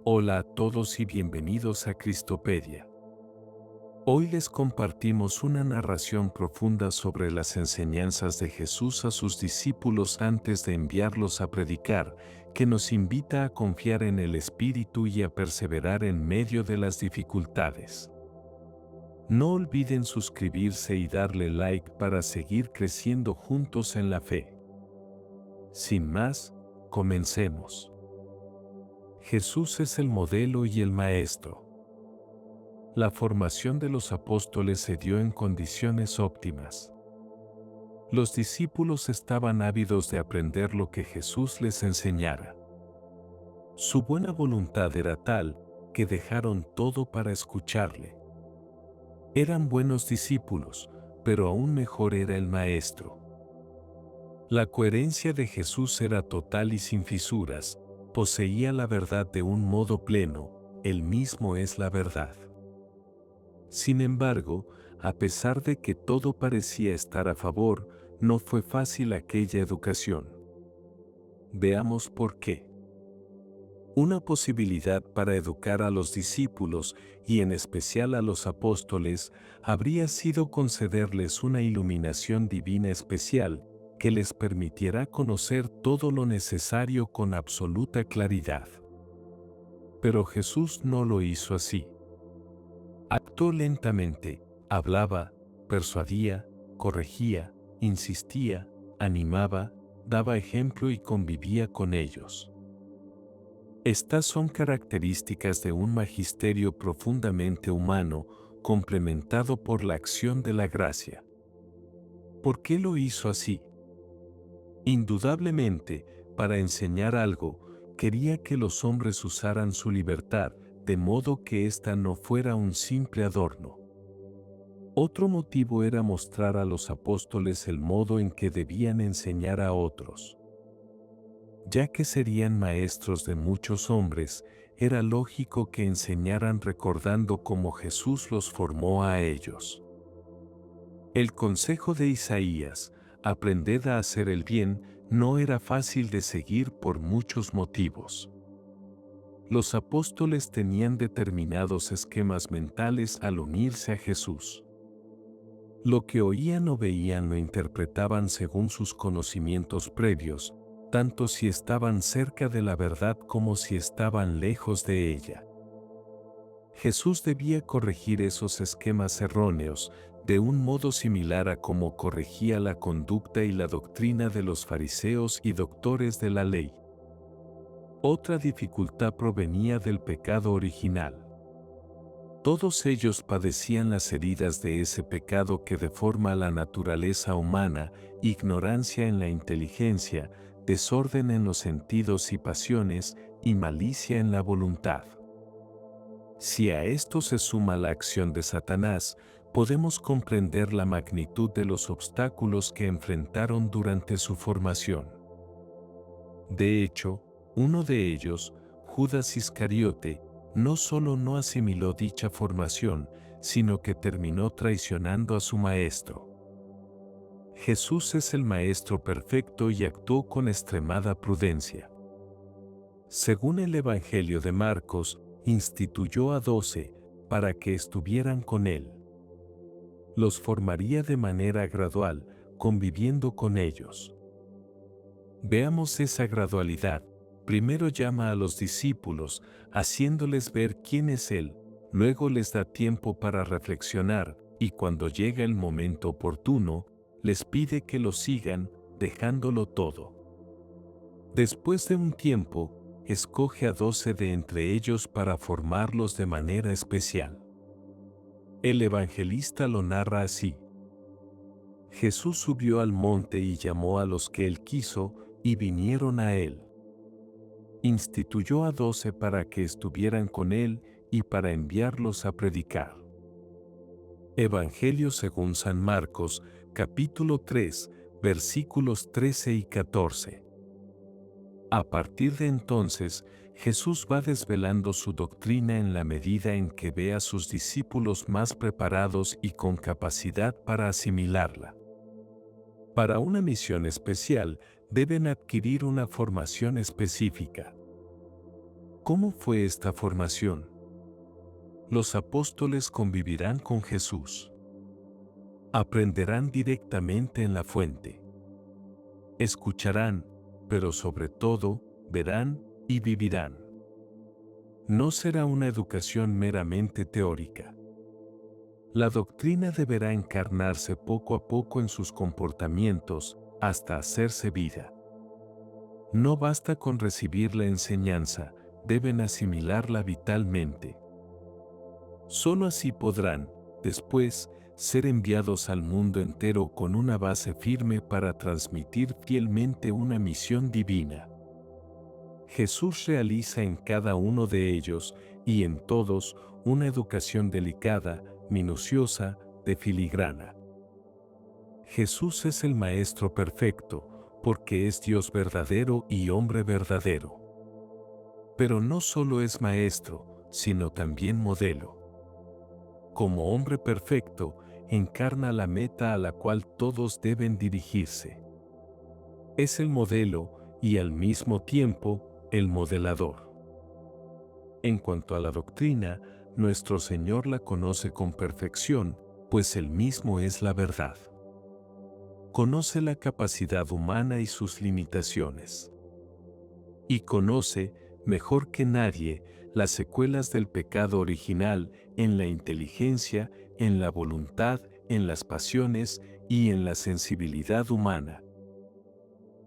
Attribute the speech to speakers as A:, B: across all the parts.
A: Hola a todos y bienvenidos a Cristopedia. Hoy les compartimos una narración profunda sobre las enseñanzas de Jesús a sus discípulos antes de enviarlos a predicar, que nos invita a confiar en el Espíritu y a perseverar en medio de las dificultades. No olviden suscribirse y darle like para seguir creciendo juntos en la fe. Sin más, comencemos. Jesús es el modelo y el maestro. La formación de los apóstoles se dio en condiciones óptimas. Los discípulos estaban ávidos de aprender lo que Jesús les enseñara. Su buena voluntad era tal que dejaron todo para escucharle. Eran buenos discípulos, pero aún mejor era el maestro. La coherencia de Jesús era total y sin fisuras, poseía la verdad de un modo pleno, él mismo es la verdad. Sin embargo, a pesar de que todo parecía estar a favor, no fue fácil aquella educación. Veamos por qué. Una posibilidad para educar a los discípulos, y en especial a los apóstoles, habría sido concederles una iluminación divina especial, que les permitiera conocer todo lo necesario con absoluta claridad. Pero Jesús no lo hizo así. Actuó lentamente, hablaba, persuadía, corregía, insistía, animaba, daba ejemplo y convivía con ellos. Estas son características de un magisterio profundamente humano, complementado por la acción de la gracia. ¿Por qué lo hizo así? Indudablemente, para enseñar algo, quería que los hombres usaran su libertad, de modo que ésta no fuera un simple adorno. Otro motivo era mostrar a los apóstoles el modo en que debían enseñar a otros. Ya que serían maestros de muchos hombres, era lógico que enseñaran recordando cómo Jesús los formó a ellos. El consejo de Isaías, aprended a hacer el bien, no era fácil de seguir por muchos motivos. Los apóstoles tenían determinados esquemas mentales al unirse a Jesús. Lo que oían o veían lo interpretaban según sus conocimientos previos, tanto si estaban cerca de la verdad como si estaban lejos de ella. Jesús debía corregir esos esquemas erróneos, de un modo similar a cómo corregía la conducta y la doctrina de los fariseos y doctores de la ley. Otra dificultad provenía del pecado original. Todos ellos padecían las heridas de ese pecado que deforma la naturaleza humana, ignorancia en la inteligencia, desorden en los sentidos y pasiones, y malicia en la voluntad. Si a esto se suma la acción de Satanás, podemos comprender la magnitud de los obstáculos que enfrentaron durante su formación. De hecho, uno de ellos, Judas Iscariote, no solo no asimiló dicha formación, sino que terminó traicionando a su maestro. Jesús es el maestro perfecto y actuó con extremada prudencia. Según el Evangelio de Marcos, instituyó a 12 para que estuvieran con él. Los formaría de manera gradual, conviviendo con ellos. Veamos esa gradualidad. Primero llama a los discípulos, haciéndoles ver quién es Él, luego les da tiempo para reflexionar, y cuando llega el momento oportuno, les pide que lo sigan, dejándolo todo. Después de un tiempo, escoge a 12 de entre ellos para formarlos de manera especial. El evangelista lo narra así. Jesús subió al monte y llamó a los que Él quiso, y vinieron a Él. Instituyó a 12 para que estuvieran con Él y para enviarlos a predicar. Evangelio según San Marcos, capítulo 3, versículos 13 y 14. A partir de entonces, Jesús va desvelando su doctrina en la medida en que ve a sus discípulos más preparados y con capacidad para asimilarla. Para una misión especial, deben adquirir una formación específica. ¿Cómo fue esta formación? Los apóstoles convivirán con Jesús. Aprenderán directamente en la fuente. Escucharán, pero sobre todo, verán y vivirán. No será una educación meramente teórica. La doctrina deberá encarnarse poco a poco en sus comportamientos hasta hacerse vida. No basta con recibir la enseñanza, deben asimilarla vitalmente. Solo así podrán, después, ser enviados al mundo entero con una base firme para transmitir fielmente una misión divina. Jesús realiza en cada uno de ellos y en todos una educación delicada, minuciosa, de filigrana. Jesús es el Maestro perfecto, porque es Dios verdadero y hombre verdadero. Pero no solo es Maestro, sino también modelo. Como hombre perfecto, encarna la meta a la cual todos deben dirigirse. Es el modelo y al mismo tiempo, el modelador. En cuanto a la doctrina, nuestro Señor la conoce con perfección, pues Él mismo es la verdad. Conoce la capacidad humana y sus limitaciones. Y conoce, mejor que nadie, las secuelas del pecado original en la inteligencia, en la voluntad, en las pasiones y en la sensibilidad humana.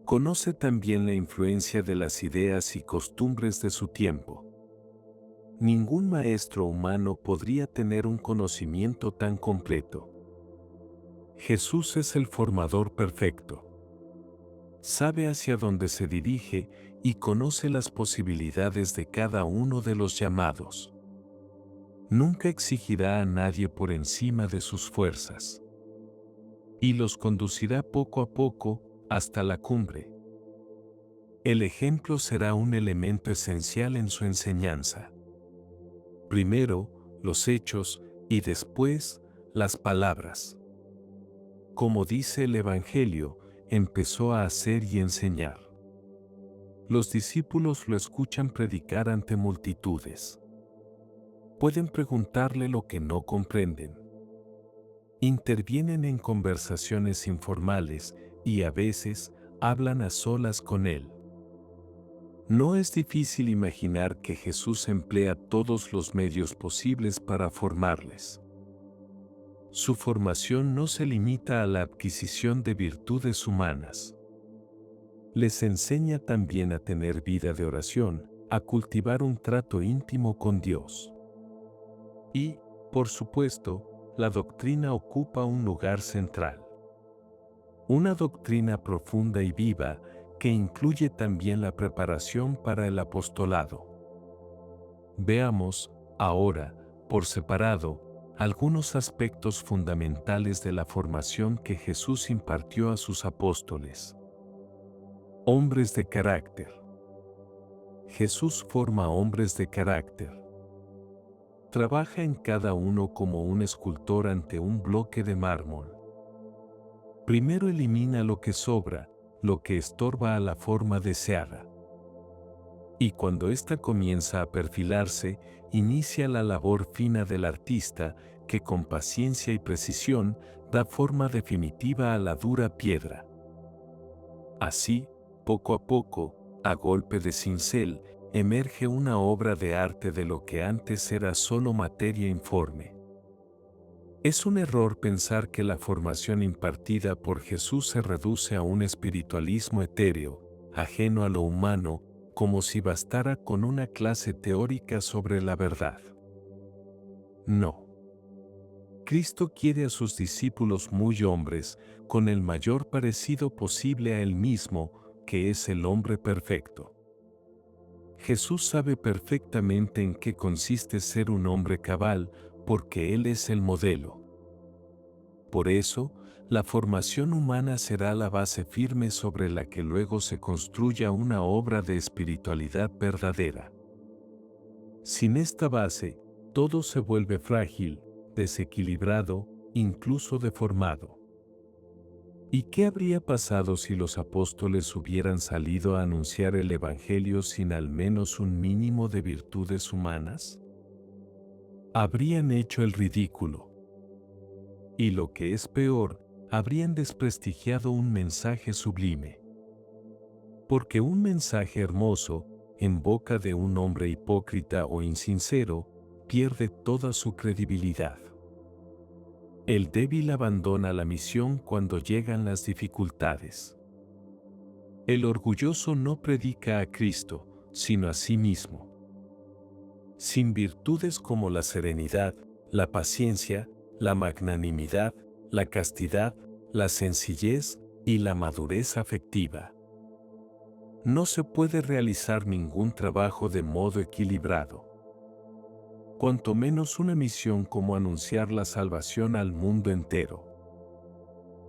A: Conoce también la influencia de las ideas y costumbres de su tiempo. Ningún maestro humano podría tener un conocimiento tan completo. Jesús es el formador perfecto. Sabe hacia dónde se dirige y conoce las posibilidades de cada uno de los llamados. Nunca exigirá a nadie por encima de sus fuerzas. Y los conducirá poco a poco hasta la cumbre. El ejemplo será un elemento esencial en su enseñanza. Primero, los hechos y después, las palabras. Como dice el Evangelio, empezó a hacer y enseñar. Los discípulos lo escuchan predicar ante multitudes. Pueden preguntarle lo que no comprenden. Intervienen en conversaciones informales y a veces hablan a solas con él. No es difícil imaginar que Jesús emplea todos los medios posibles para formarles. Su formación no se limita a la adquisición de virtudes humanas. Les enseña también a tener vida de oración, a cultivar un trato íntimo con Dios. Y, por supuesto, la doctrina ocupa un lugar central. Una doctrina profunda y viva que incluye también la preparación para el apostolado. Veamos, ahora, por separado, algunos aspectos fundamentales de la formación que Jesús impartió a sus apóstoles. Hombres de carácter. Jesús forma hombres de carácter. Trabaja en cada uno como un escultor ante un bloque de mármol. Primero elimina lo que sobra, lo que estorba a la forma deseada. Y cuando ésta comienza a perfilarse, inicia la labor fina del artista que con paciencia y precisión da forma definitiva a la dura piedra. Así, poco a poco, a golpe de cincel, emerge una obra de arte de lo que antes era solo materia informe. Es un error pensar que la formación impartida por Jesús se reduce a un espiritualismo etéreo, ajeno a lo humano, como si bastara con una clase teórica sobre la verdad. No. Cristo quiere a sus discípulos muy hombres, con el mayor parecido posible a Él mismo, que es el hombre perfecto. Jesús sabe perfectamente en qué consiste ser un hombre cabal, porque Él es el modelo. Por eso, la formación humana será la base firme sobre la que luego se construya una obra de espiritualidad verdadera. Sin esta base, todo se vuelve frágil, desequilibrado, incluso deformado. ¿Y qué habría pasado si los apóstoles hubieran salido a anunciar el Evangelio sin al menos un mínimo de virtudes humanas? Habrían hecho el ridículo. Y lo que es peor, habrían desprestigiado un mensaje sublime. Porque un mensaje hermoso, en boca de un hombre hipócrita o insincero, pierde toda su credibilidad. El débil abandona la misión cuando llegan las dificultades. El orgulloso no predica a Cristo, sino a sí mismo. Sin virtudes como la serenidad, la paciencia, la magnanimidad, la castidad, la sencillez y la madurez afectiva, no se puede realizar ningún trabajo de modo equilibrado. Cuanto menos una misión como anunciar la salvación al mundo entero.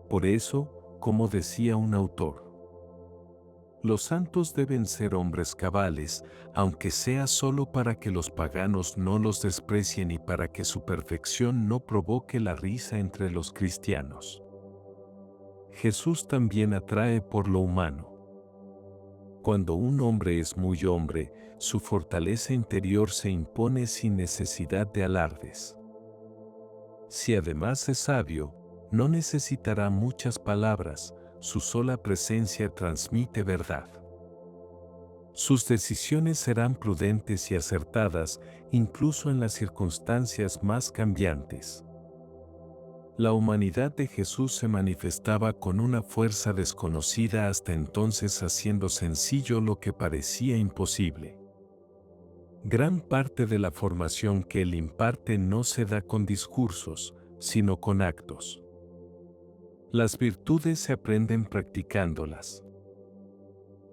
A: Por eso, como decía un autor, los santos deben ser hombres cabales, aunque sea solo para que los paganos no los desprecien y para que su perfección no provoque la risa entre los cristianos. Jesús también atrae por lo humano. Cuando un hombre es muy hombre, su fortaleza interior se impone sin necesidad de alardes. Si además es sabio, no necesitará muchas palabras, su sola presencia transmite verdad. Sus decisiones serán prudentes y acertadas, incluso en las circunstancias más cambiantes. La humanidad de Jesús se manifestaba con una fuerza desconocida hasta entonces, haciendo sencillo lo que parecía imposible. Gran parte de la formación que él imparte no se da con discursos, sino con actos. Las virtudes se aprenden practicándolas.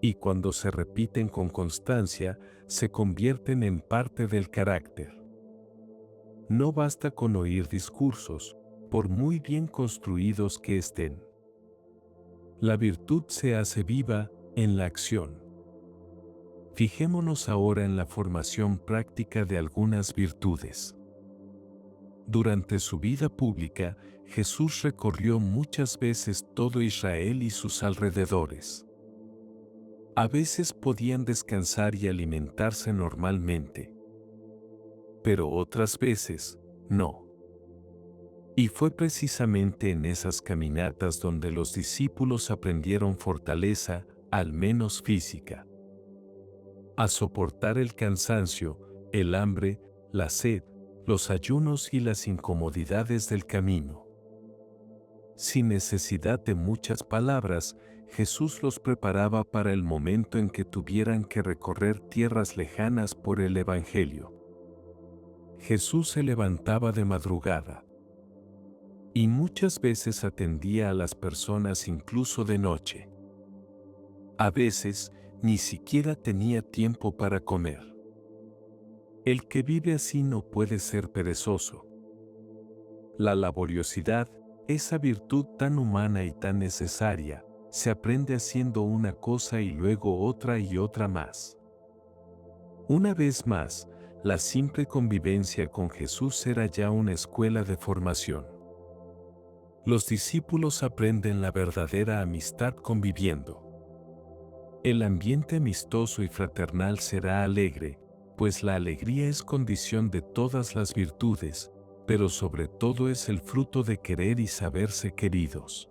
A: Y cuando se repiten con constancia, se convierten en parte del carácter. No basta con oír discursos, por muy bien construidos que estén. La virtud se hace viva en la acción. Fijémonos ahora en la formación práctica de algunas virtudes. Durante su vida pública, Jesús recorrió muchas veces todo Israel y sus alrededores. A veces podían descansar y alimentarse normalmente, pero otras veces, no. Y fue precisamente en esas caminatas donde los discípulos aprendieron fortaleza, al menos física, a soportar el cansancio, el hambre, la sed, los ayunos y las incomodidades del camino. Sin necesidad de muchas palabras, Jesús los preparaba para el momento en que tuvieran que recorrer tierras lejanas por el Evangelio. Jesús se levantaba de madrugada y muchas veces atendía a las personas incluso de noche. A veces, ni siquiera tenía tiempo para comer. El que vive así no puede ser perezoso. La laboriosidad, esa virtud tan humana y tan necesaria, se aprende haciendo una cosa y luego otra y otra más. Una vez más, la simple convivencia con Jesús era ya una escuela de formación. Los discípulos aprenden la verdadera amistad conviviendo. El ambiente amistoso y fraternal será alegre, pues la alegría es condición de todas las virtudes, pero sobre todo es el fruto de querer y saberse queridos.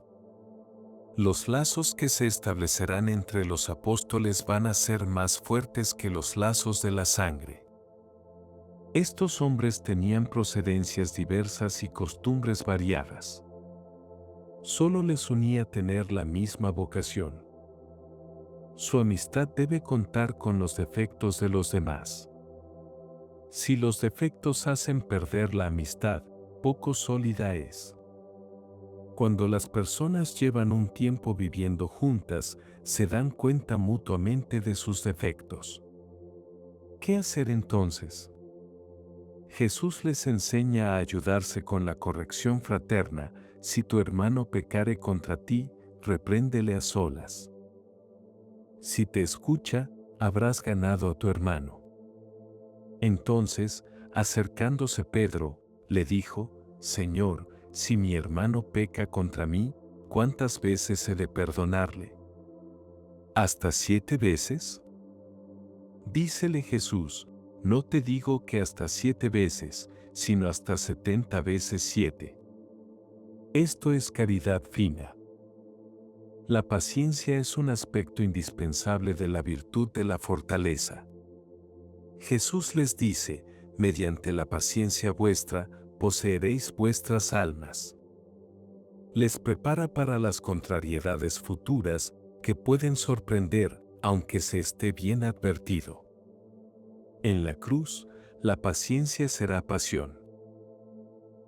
A: Los lazos que se establecerán entre los apóstoles van a ser más fuertes que los lazos de la sangre. Estos hombres tenían procedencias diversas y costumbres variadas. Solo les unía tener la misma vocación. Su amistad debe contar con los defectos de los demás. Si los defectos hacen perder la amistad, poco sólida es. Cuando las personas llevan un tiempo viviendo juntas, se dan cuenta mutuamente de sus defectos. ¿Qué hacer entonces? Jesús les enseña a ayudarse con la corrección fraterna. Si tu hermano pecare contra ti, repréndele a solas. Si te escucha, habrás ganado a tu hermano. Entonces, acercándose Pedro, le dijo: Señor, si mi hermano peca contra mí, cuántas veces he de perdonarle? ¿Hasta 7 veces? Dícele Jesús, no te digo que hasta 7 veces, sino hasta 70 veces 7. Esto es caridad fina. La paciencia es un aspecto indispensable de la virtud de la fortaleza. Jesús les dice, mediante la paciencia vuestra, poseeréis vuestras almas. Les prepara para las contrariedades futuras que pueden sorprender, aunque se esté bien advertido. En la cruz, la paciencia será pasión.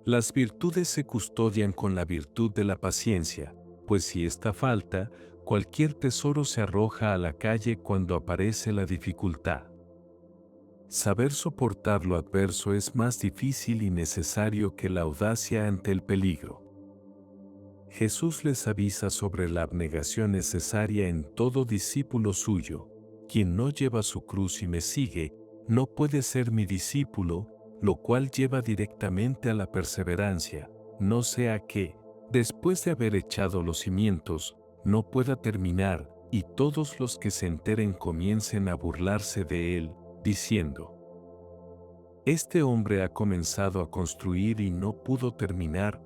A: Las virtudes se custodian con la virtud de la paciencia, pues si esta falta, cualquier tesoro se arroja a la calle cuando aparece la dificultad. Saber soportar lo adverso es más difícil y necesario que la audacia ante el peligro. Jesús les avisa sobre la abnegación necesaria en todo discípulo suyo. Quien no lleva su cruz y me sigue, no puede ser mi discípulo, lo cual lleva directamente a la perseverancia, no sea que, después de haber echado los cimientos, no pueda terminar, y todos los que se enteren comiencen a burlarse de él, diciendo: este hombre ha comenzado a construir y no pudo terminar.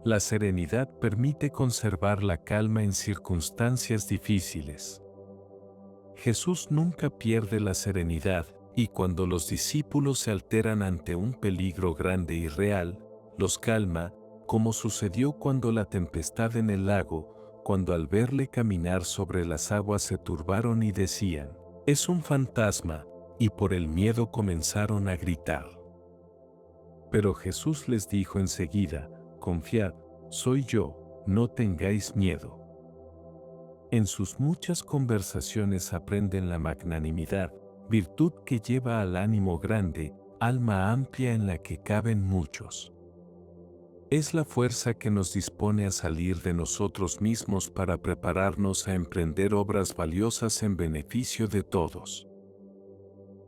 A: La serenidad permite conservar la calma en circunstancias difíciles. Jesús nunca pierde la serenidad, y cuando los discípulos se alteran ante un peligro grande y real, los calma, como sucedió cuando la tempestad en el lago, cuando al verle caminar sobre las aguas se turbaron y decían: es un fantasma, y por el miedo comenzaron a gritar. Pero Jesús les dijo enseguida: confiad, soy yo, no tengáis miedo. En sus muchas conversaciones aprenden la magnanimidad, virtud que lleva al ánimo grande, alma amplia en la que caben muchos. Es la fuerza que nos dispone a salir de nosotros mismos para prepararnos a emprender obras valiosas en beneficio de todos.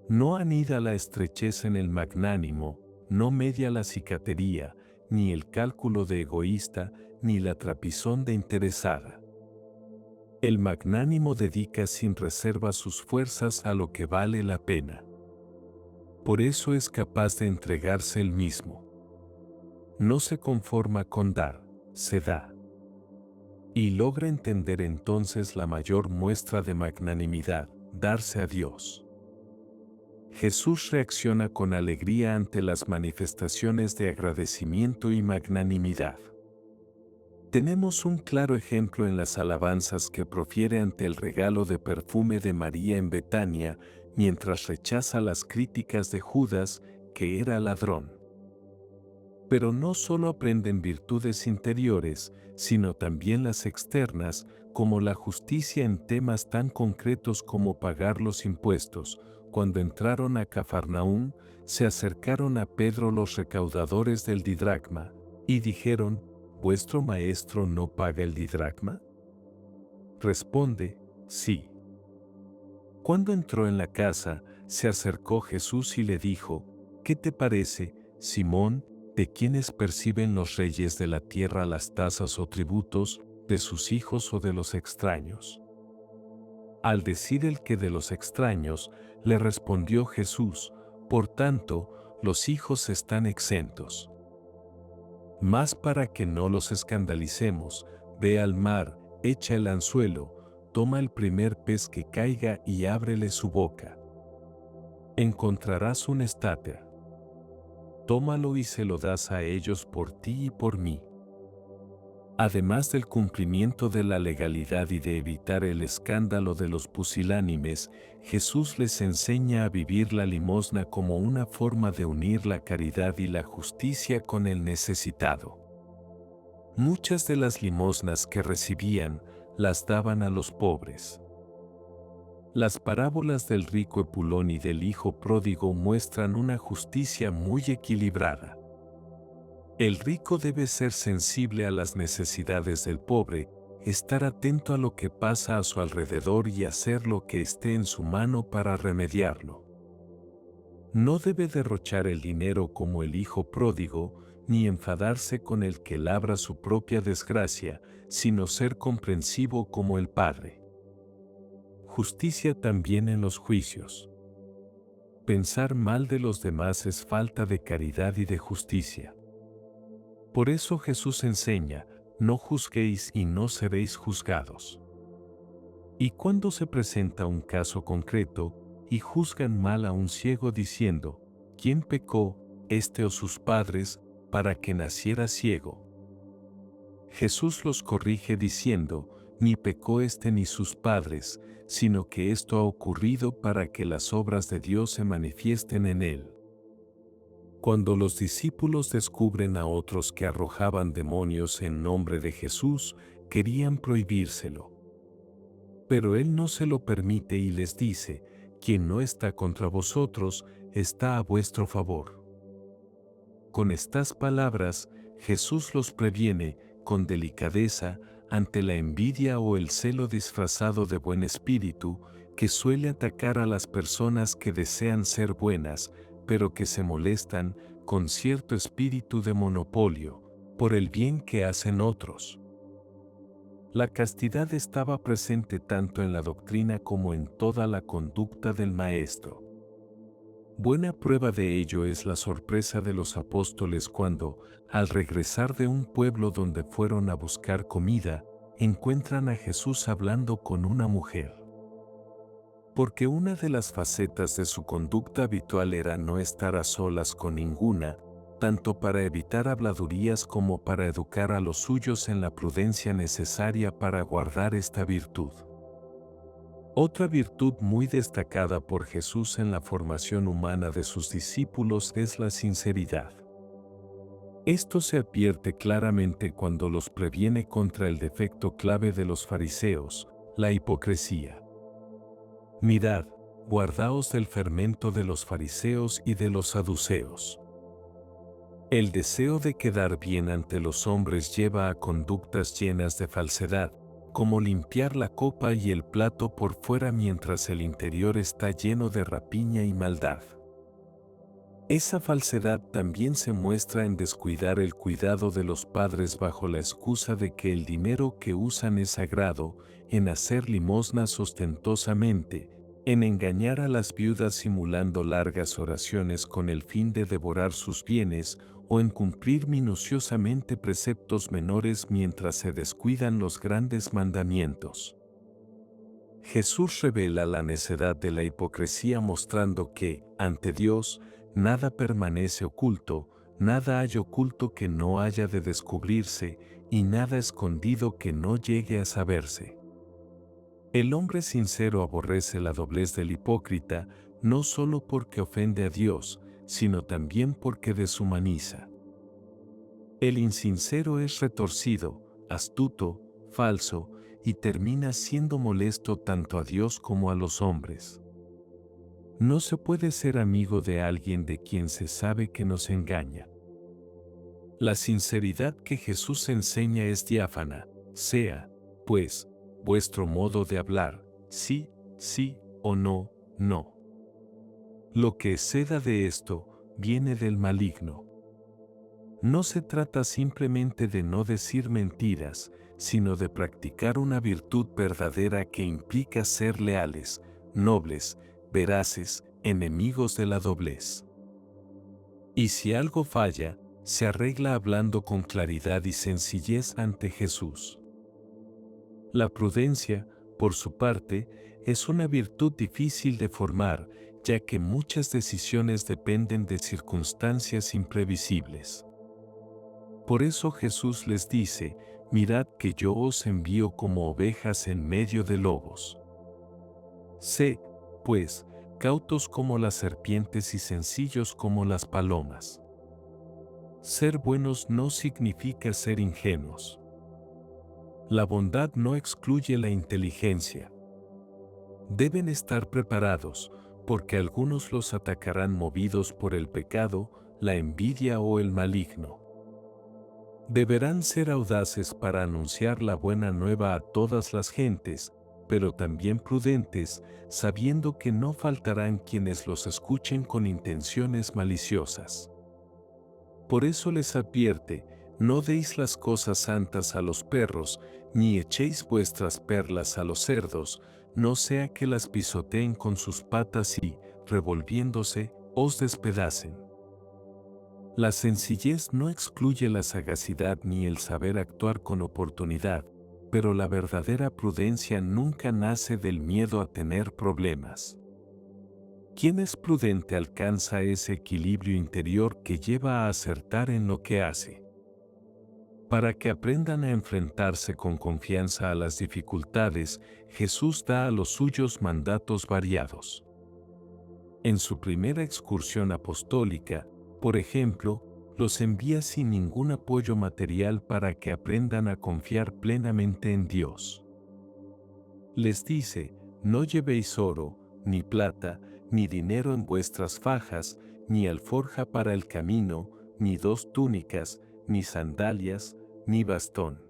A: No anida la estrechez en el magnánimo, no media la cicatería, ni el cálculo de egoísta, ni la trapizón de interesada. El magnánimo dedica sin reserva sus fuerzas a lo que vale la pena. Por eso es capaz de entregarse él mismo. No se conforma con dar, se da. Y logra entender entonces la mayor muestra de magnanimidad, darse a Dios. Jesús reacciona con alegría ante las manifestaciones de agradecimiento y magnanimidad. Tenemos un claro ejemplo en las alabanzas que profiere ante el regalo de perfume de María en Betania, mientras rechaza las críticas de Judas, que era ladrón. Pero no solo aprenden virtudes interiores, sino también las externas, como la justicia en temas tan concretos como pagar los impuestos. Cuando entraron a Cafarnaúm, se acercaron a Pedro los recaudadores del didracma, y dijeron: ¿vuestro maestro no paga el didracma? Responde: sí. Cuando entró en la casa, se acercó Jesús y le dijo: ¿qué te parece, Simón, de quienes perciben los reyes de la tierra las tasas o tributos, de sus hijos o de los extraños? Al decir el que de los extraños, le respondió Jesús: por tanto, los hijos están exentos. Mas para que no los escandalicemos, ve al mar, echa el anzuelo, toma el primer pez que caiga y ábrele su boca. Encontrarás un estáter. Tómalo y se lo das a ellos por ti y por mí. Además del cumplimiento de la legalidad y de evitar el escándalo de los pusilánimes, Jesús les enseña a vivir la limosna como una forma de unir la caridad y la justicia con el necesitado. Muchas de las limosnas que recibían, las daban a los pobres. Las parábolas del rico Epulón y del hijo pródigo muestran una justicia muy equilibrada. El rico debe ser sensible a las necesidades del pobre, estar atento a lo que pasa a su alrededor y hacer lo que esté en su mano para remediarlo. No debe derrochar el dinero como el hijo pródigo, ni enfadarse con el que labra su propia desgracia, sino ser comprensivo como el Padre. Justicia también en los juicios. Pensar mal de los demás es falta de caridad y de justicia. Por eso Jesús enseña, no juzguéis y no seréis juzgados. Y cuando se presenta un caso concreto, y juzgan mal a un ciego diciendo, ¿quién pecó, este o sus padres, para que naciera ciego? Jesús los corrige diciendo, ni pecó este ni sus padres, sino que esto ha ocurrido para que las obras de Dios se manifiesten en él. Cuando los discípulos descubren a otros que arrojaban demonios en nombre de Jesús, querían prohibírselo. Pero él no se lo permite y les dice, quien no está contra vosotros, está a vuestro favor. Con estas palabras, Jesús los previene, con delicadeza, ante la envidia o el celo disfrazado de buen espíritu, que suele atacar a las personas que desean ser buenas, pero que se molestan, con cierto espíritu de monopolio, por el bien que hacen otros. La castidad estaba presente tanto en la doctrina como en toda la conducta del Maestro. Buena prueba de ello es la sorpresa de los apóstoles cuando, al regresar de un pueblo donde fueron a buscar comida, encuentran a Jesús hablando con una mujer. Porque una de las facetas de su conducta habitual era no estar a solas con ninguna, tanto para evitar habladurías como para educar a los suyos en la prudencia necesaria para guardar esta virtud. Otra virtud muy destacada por Jesús en la formación humana de sus discípulos es la sinceridad. Esto se advierte claramente cuando los previene contra el defecto clave de los fariseos, la hipocresía. Mirad, guardaos del fermento de los fariseos y de los saduceos. El deseo de quedar bien ante los hombres lleva a conductas llenas de falsedad, como limpiar la copa y el plato por fuera mientras el interior está lleno de rapiña y maldad. Esa falsedad también se muestra en descuidar el cuidado de los padres bajo la excusa de que el dinero que usan es sagrado, en hacer limosnas ostentosamente, en engañar a las viudas simulando largas oraciones con el fin de devorar sus bienes, o en cumplir minuciosamente preceptos menores mientras se descuidan los grandes mandamientos. Jesús revela la necedad de la hipocresía mostrando que, ante Dios, nada permanece oculto, nada hay oculto que no haya de descubrirse, y nada escondido que no llegue a saberse. El hombre sincero aborrece la doblez del hipócrita, no solo porque ofende a Dios, sino también porque deshumaniza. El insincero es retorcido, astuto, falso, y termina siendo molesto tanto a Dios como a los hombres. No se puede ser amigo de alguien de quien se sabe que nos engaña. La sinceridad que Jesús enseña es diáfana, sea, pues, vuestro modo de hablar, sí, sí, o no, no. Lo que exceda de esto, viene del maligno. No se trata simplemente de no decir mentiras, sino de practicar una virtud verdadera que implica ser leales, nobles, veraces, enemigos de la doblez. Y si algo falla, se arregla hablando con claridad y sencillez ante Jesús. La prudencia, por su parte, es una virtud difícil de formar, ya que muchas decisiones dependen de circunstancias imprevisibles. Por eso Jesús les dice, mirad que yo os envío como ovejas en medio de lobos. Sé, pues, cautos como las serpientes y sencillos como las palomas. Ser buenos no significa ser ingenuos. La bondad no excluye la inteligencia. Deben estar preparados, porque algunos los atacarán movidos por el pecado, la envidia o el maligno. Deberán ser audaces para anunciar la buena nueva a todas las gentes, pero también prudentes, sabiendo que no faltarán quienes los escuchen con intenciones maliciosas. Por eso les advierte, no deis las cosas santas a los perros, ni echéis vuestras perlas a los cerdos, no sea que las pisoteen con sus patas y, revolviéndose, os despedacen. La sencillez no excluye la sagacidad ni el saber actuar con oportunidad, pero la verdadera prudencia nunca nace del miedo a tener problemas. Quien es prudente alcanza ese equilibrio interior que lleva a acertar en lo que hace. Para que aprendan a enfrentarse con confianza a las dificultades, Jesús da a los suyos mandatos variados. En su primera excursión apostólica, por ejemplo, los envía sin ningún apoyo material para que aprendan a confiar plenamente en Dios. Les dice, no llevéis oro, ni plata, ni dinero en vuestras fajas, ni alforja para el camino, ni 2 túnicas, ni sandalias, ni bastón.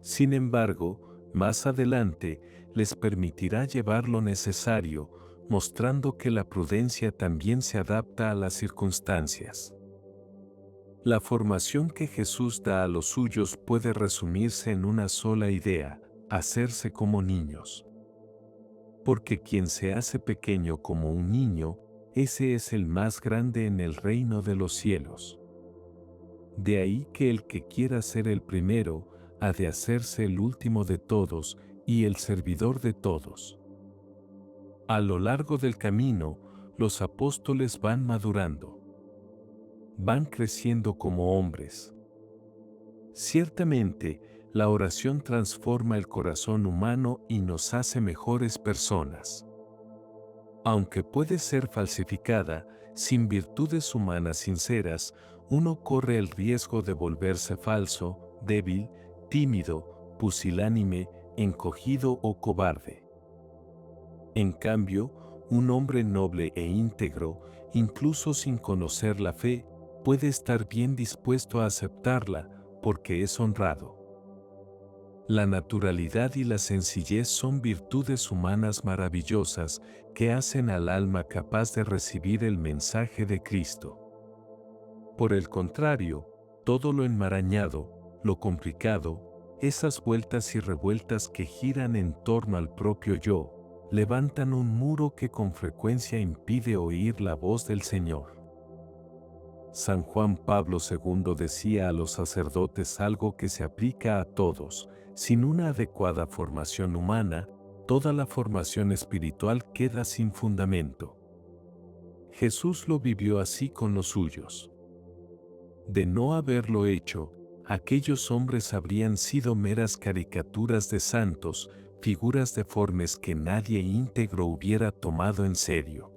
A: Sin embargo, más adelante, les permitirá llevar lo necesario, mostrando que la prudencia también se adapta a las circunstancias. La formación que Jesús da a los suyos puede resumirse en una sola idea: hacerse como niños. Porque quien se hace pequeño como un niño, ese es el más grande en el reino de los cielos. De ahí que el que quiera ser el primero, ha de hacerse el último de todos y el servidor de todos. A lo largo del camino, los apóstoles van madurando. Van creciendo como hombres. Ciertamente, la oración transforma el corazón humano y nos hace mejores personas. Aunque puede ser falsificada, sin virtudes humanas sinceras, uno corre el riesgo de volverse falso, débil, tímido, pusilánime, encogido o cobarde. En cambio, un hombre noble e íntegro, incluso sin conocer la fe, puede estar bien dispuesto a aceptarla, porque es honrado. La naturalidad y la sencillez son virtudes humanas maravillosas que hacen al alma capaz de recibir el mensaje de Cristo. Por el contrario, todo lo enmarañado, lo complicado, esas vueltas y revueltas que giran en torno al propio yo, levantan un muro que con frecuencia impide oír la voz del Señor. San Juan Pablo II decía a los sacerdotes algo que se aplica a todos: sin una adecuada formación humana, toda la formación espiritual queda sin fundamento. Jesús lo vivió así con los suyos. De no haberlo hecho, aquellos hombres habrían sido meras caricaturas de santos, figuras deformes que nadie íntegro hubiera tomado en serio.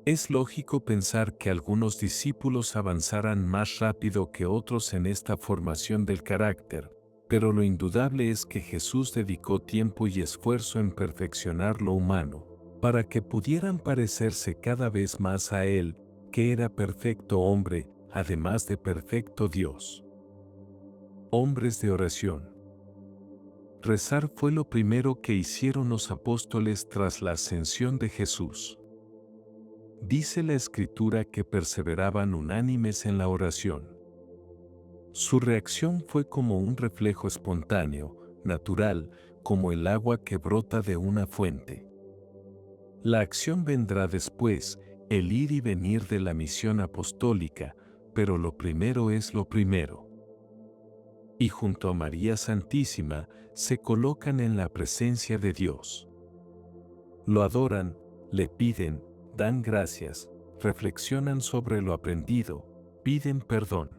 A: Es lógico pensar que algunos discípulos avanzaran más rápido que otros en esta formación del carácter, pero lo indudable es que Jesús dedicó tiempo y esfuerzo en perfeccionar lo humano, para que pudieran parecerse cada vez más a Él, que era perfecto hombre, además de perfecto Dios. Hombres de oración. Rezar fue lo primero que hicieron los apóstoles tras la ascensión de Jesús. Dice la Escritura que perseveraban unánimes en la oración. Su reacción fue como un reflejo espontáneo, natural, como el agua que brota de una fuente. La acción vendrá después, el ir y venir de la misión apostólica, pero lo primero es lo primero. Y junto a María Santísima, se colocan en la presencia de Dios. Lo adoran, le piden, dan gracias, reflexionan sobre lo aprendido, piden perdón.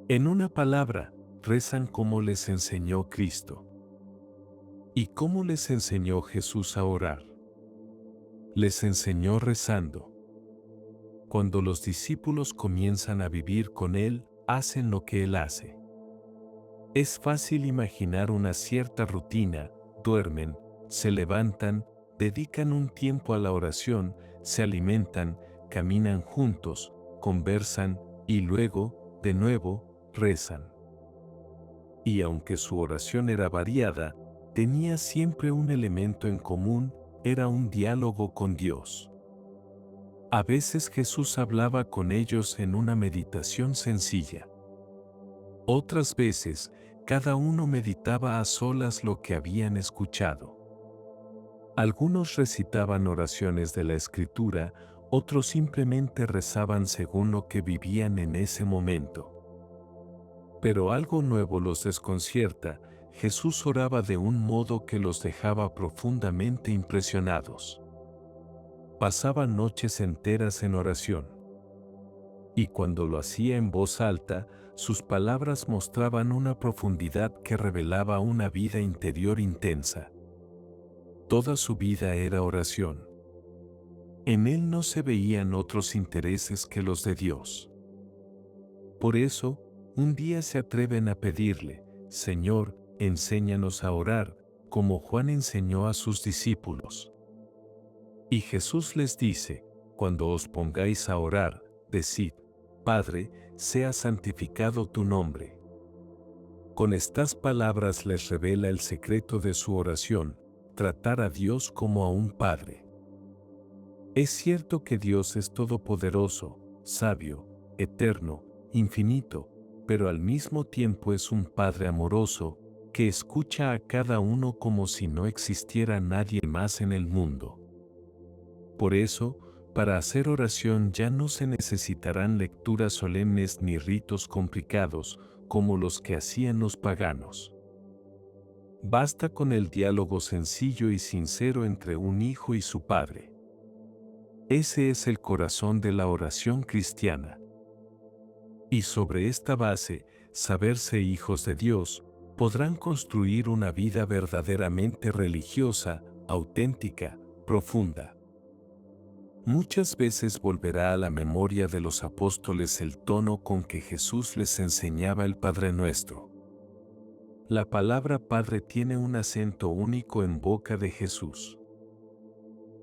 A: En una palabra, rezan como les enseñó Cristo. ¿Y cómo les enseñó Jesús a orar? Les enseñó rezando. Cuando los discípulos comienzan a vivir con Él, hacen lo que Él hace. Es fácil imaginar una cierta rutina: duermen, se levantan, dedican un tiempo a la oración, se alimentan, caminan juntos, conversan y luego, de nuevo, rezan. Y aunque su oración era variada, tenía siempre un elemento en común: era un diálogo con Dios. A veces Jesús hablaba con ellos en una meditación sencilla. Otras veces, cada uno meditaba a solas lo que habían escuchado. Algunos recitaban oraciones de la Escritura, otros simplemente rezaban según lo que vivían en ese momento. Pero algo nuevo los desconcierta. Jesús oraba de un modo que los dejaba profundamente impresionados. Pasaba noches enteras en oración. Y cuando lo hacía en voz alta, sus palabras mostraban una profundidad que revelaba una vida interior intensa. Toda su vida era oración. En él no se veían otros intereses que los de Dios. Por eso, un día se atreven a pedirle: Señor, enséñanos a orar, como Juan enseñó a sus discípulos. Y Jesús les dice: cuando os pongáis a orar, decid: Padre, sea santificado tu nombre. Con estas palabras les revela el secreto de su oración: tratar a Dios como a un Padre. Es cierto que Dios es todopoderoso, sabio, eterno, infinito, pero al mismo tiempo es un Padre amoroso, que escucha a cada uno como si no existiera nadie más en el mundo. Por eso, para hacer oración ya no se necesitarán lecturas solemnes ni ritos complicados, como los que hacían los paganos. Basta con el diálogo sencillo y sincero entre un hijo y su padre. Ese es el corazón de la oración cristiana. Y sobre esta base, saberse hijos de Dios, podrán construir una vida verdaderamente religiosa, auténtica, profunda. Muchas veces volverá a la memoria de los apóstoles el tono con que Jesús les enseñaba el Padre Nuestro. La palabra Padre tiene un acento único en boca de Jesús.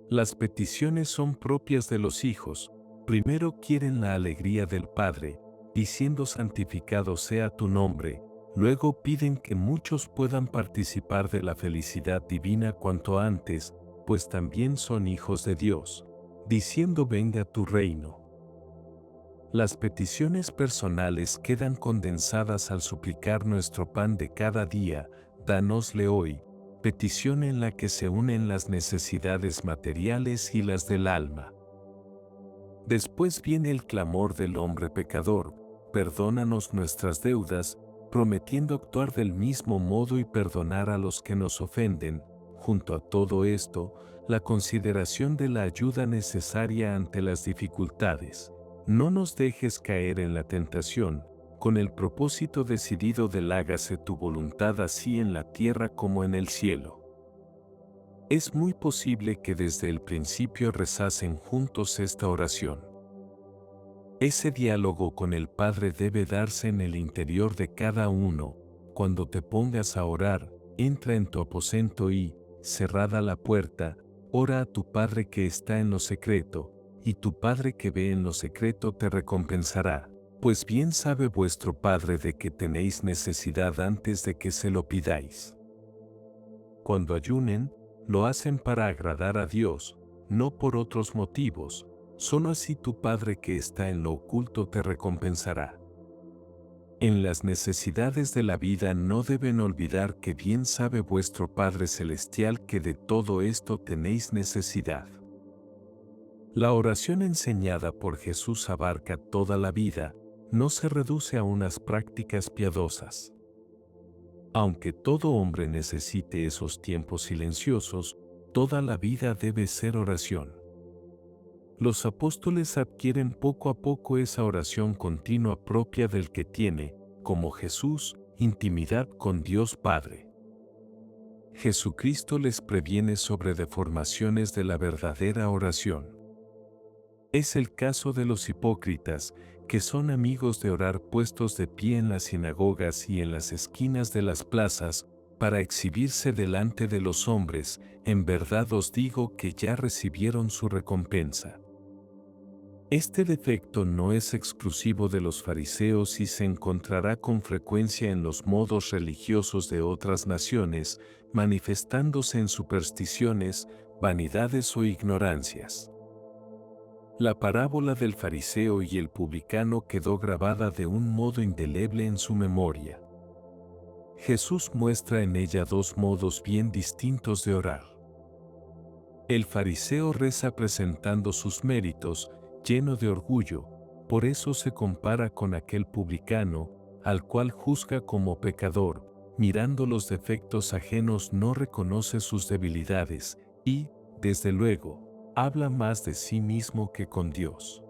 A: Las peticiones son propias de los hijos. Primero quieren la alegría del Padre, diciendo: santificado sea tu nombre. Luego piden que muchos puedan participar de la felicidad divina cuanto antes, pues también son hijos de Dios, diciendo: venga tu reino. Las peticiones personales quedan condensadas al suplicar: nuestro pan de cada día, dánosle hoy, petición en la que se unen las necesidades materiales y las del alma. Después viene el clamor del hombre pecador: perdónanos nuestras deudas, prometiendo actuar del mismo modo y perdonar a los que nos ofenden. Junto a todo esto, la consideración de la ayuda necesaria ante las dificultades. No nos dejes caer en la tentación, con el propósito decidido del hágase tu voluntad así en la tierra como en el cielo. Es muy posible que desde el principio rezasen juntos esta oración. Ese diálogo con el Padre debe darse en el interior de cada uno. Cuando te pongas a orar, entra en tu aposento y, cerrada la puerta, ora a tu Padre que está en lo secreto, y tu Padre que ve en lo secreto te recompensará. Pues bien sabe vuestro Padre de que tenéis necesidad antes de que se lo pidáis. Cuando ayunen, lo hacen para agradar a Dios, no por otros motivos. Solo así tu Padre que está en lo oculto te recompensará. En las necesidades de la vida no deben olvidar que bien sabe vuestro Padre Celestial que de todo esto tenéis necesidad. La oración enseñada por Jesús abarca toda la vida, no se reduce a unas prácticas piadosas. Aunque todo hombre necesite esos tiempos silenciosos, toda la vida debe ser oración. Los apóstoles adquieren poco a poco esa oración continua propia del que tiene, como Jesús, intimidad con Dios Padre. Jesucristo les previene sobre deformaciones de la verdadera oración. Es el caso de los hipócritas, que son amigos de orar puestos de pie en las sinagogas y en las esquinas de las plazas, para exhibirse delante de los hombres. En verdad os digo que ya recibieron su recompensa. Este defecto no es exclusivo de los fariseos y se encontrará con frecuencia en los modos religiosos de otras naciones, manifestándose en supersticiones, vanidades o ignorancias. La parábola del fariseo y el publicano quedó grabada de un modo indeleble en su memoria. Jesús muestra en ella dos modos bien distintos de orar. El fariseo reza presentando sus méritos, lleno de orgullo, por eso se compara con aquel publicano, al cual juzga como pecador, mirando los defectos ajenos no reconoce sus debilidades, y, desde luego, habla más de sí mismo que con Dios.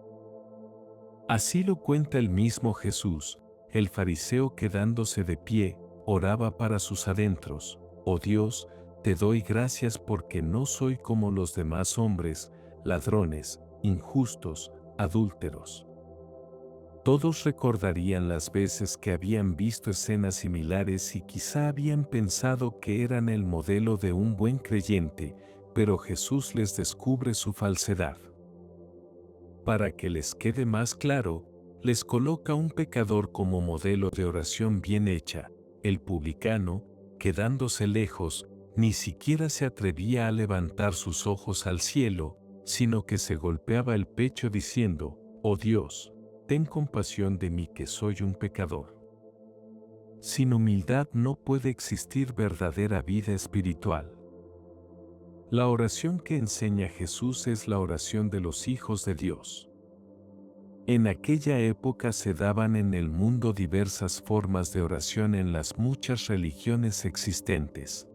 A: Así lo cuenta el mismo Jesús, el fariseo quedándose de pie, oraba para sus adentros: «Oh Dios, te doy gracias porque no soy como los demás hombres, ladrones, injustos, adúlteros». Todos recordarían las veces que habían visto escenas similares y quizá habían pensado que eran el modelo de un buen creyente, pero Jesús les descubre su falsedad. Para que les quede más claro, les coloca un pecador como modelo de oración bien hecha. El publicano, quedándose lejos, ni siquiera se atrevía a levantar sus ojos al cielo, sino que se golpeaba el pecho diciendo: «Oh Dios, ten compasión de mí que soy un pecador». Sin humildad no puede existir verdadera vida espiritual. La oración que enseña Jesús es la oración de los hijos de Dios. En aquella época se daban en el mundo diversas formas de oración en las muchas religiones existentes.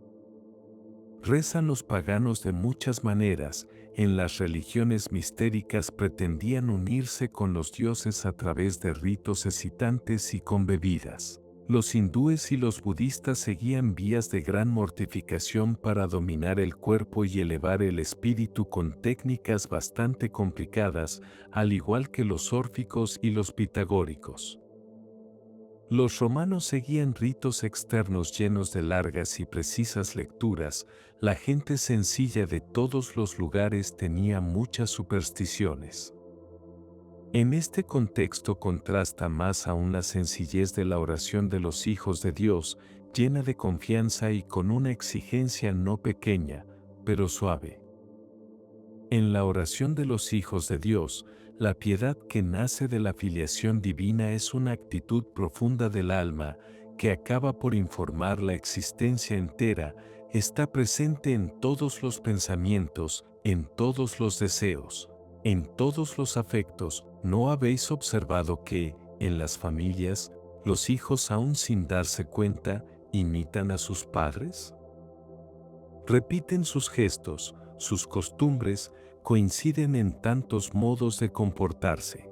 A: Rezan los paganos de muchas maneras. En las religiones mistéricas pretendían unirse con los dioses a través de ritos excitantes y con bebidas. Los hindúes y los budistas seguían vías de gran mortificación para dominar el cuerpo y elevar el espíritu con técnicas bastante complicadas, al igual que los órficos y los pitagóricos. Los romanos seguían ritos externos llenos de largas y precisas lecturas. La gente sencilla de todos los lugares tenía muchas supersticiones. En este contexto contrasta más aún la sencillez de la oración de los hijos de Dios, llena de confianza y con una exigencia no pequeña, pero suave. En la oración de los hijos de Dios, la piedad que nace de la filiación divina es una actitud profunda del alma que acaba por informar la existencia entera, está presente en todos los pensamientos, en todos los deseos, en todos los afectos. ¿No habéis observado que, en las familias, los hijos aún sin darse cuenta, imitan a sus padres? Repiten sus gestos, sus costumbres, coinciden en tantos modos de comportarse.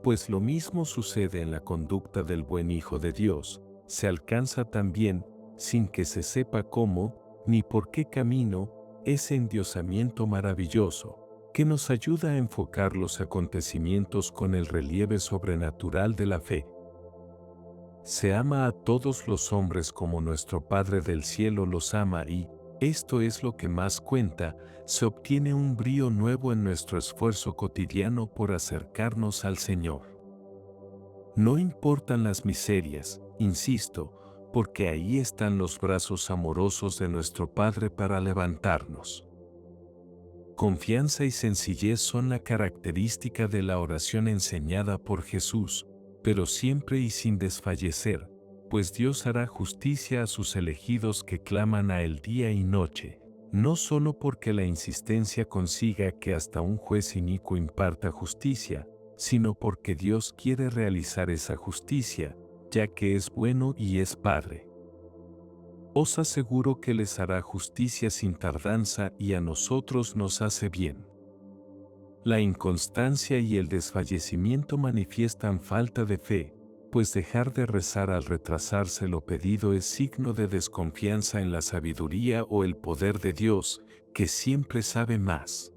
A: Pues lo mismo sucede en la conducta del buen Hijo de Dios, se alcanza también, sin que se sepa cómo, ni por qué camino, ese endiosamiento maravilloso, que nos ayuda a enfocar los acontecimientos con el relieve sobrenatural de la fe. Se ama a todos los hombres como nuestro Padre del Cielo los ama y, esto es lo que más cuenta, se obtiene un brío nuevo en nuestro esfuerzo cotidiano por acercarnos al Señor. No importan las miserias, insisto, porque ahí están los brazos amorosos de nuestro Padre para levantarnos. Confianza y sencillez son la característica de la oración enseñada por Jesús, pero siempre y sin desfallecer, pues Dios hará justicia a sus elegidos que claman a Él día y noche, no solo porque la insistencia consiga que hasta un juez inicuo imparta justicia, sino porque Dios quiere realizar esa justicia, ya que es bueno y es Padre. Os aseguro que les hará justicia sin tardanza y a nosotros nos hace bien. La inconstancia y el desfallecimiento manifiestan falta de fe, pues dejar de rezar al retrasarse lo pedido es signo de desconfianza en la sabiduría o el poder de Dios, que siempre sabe más.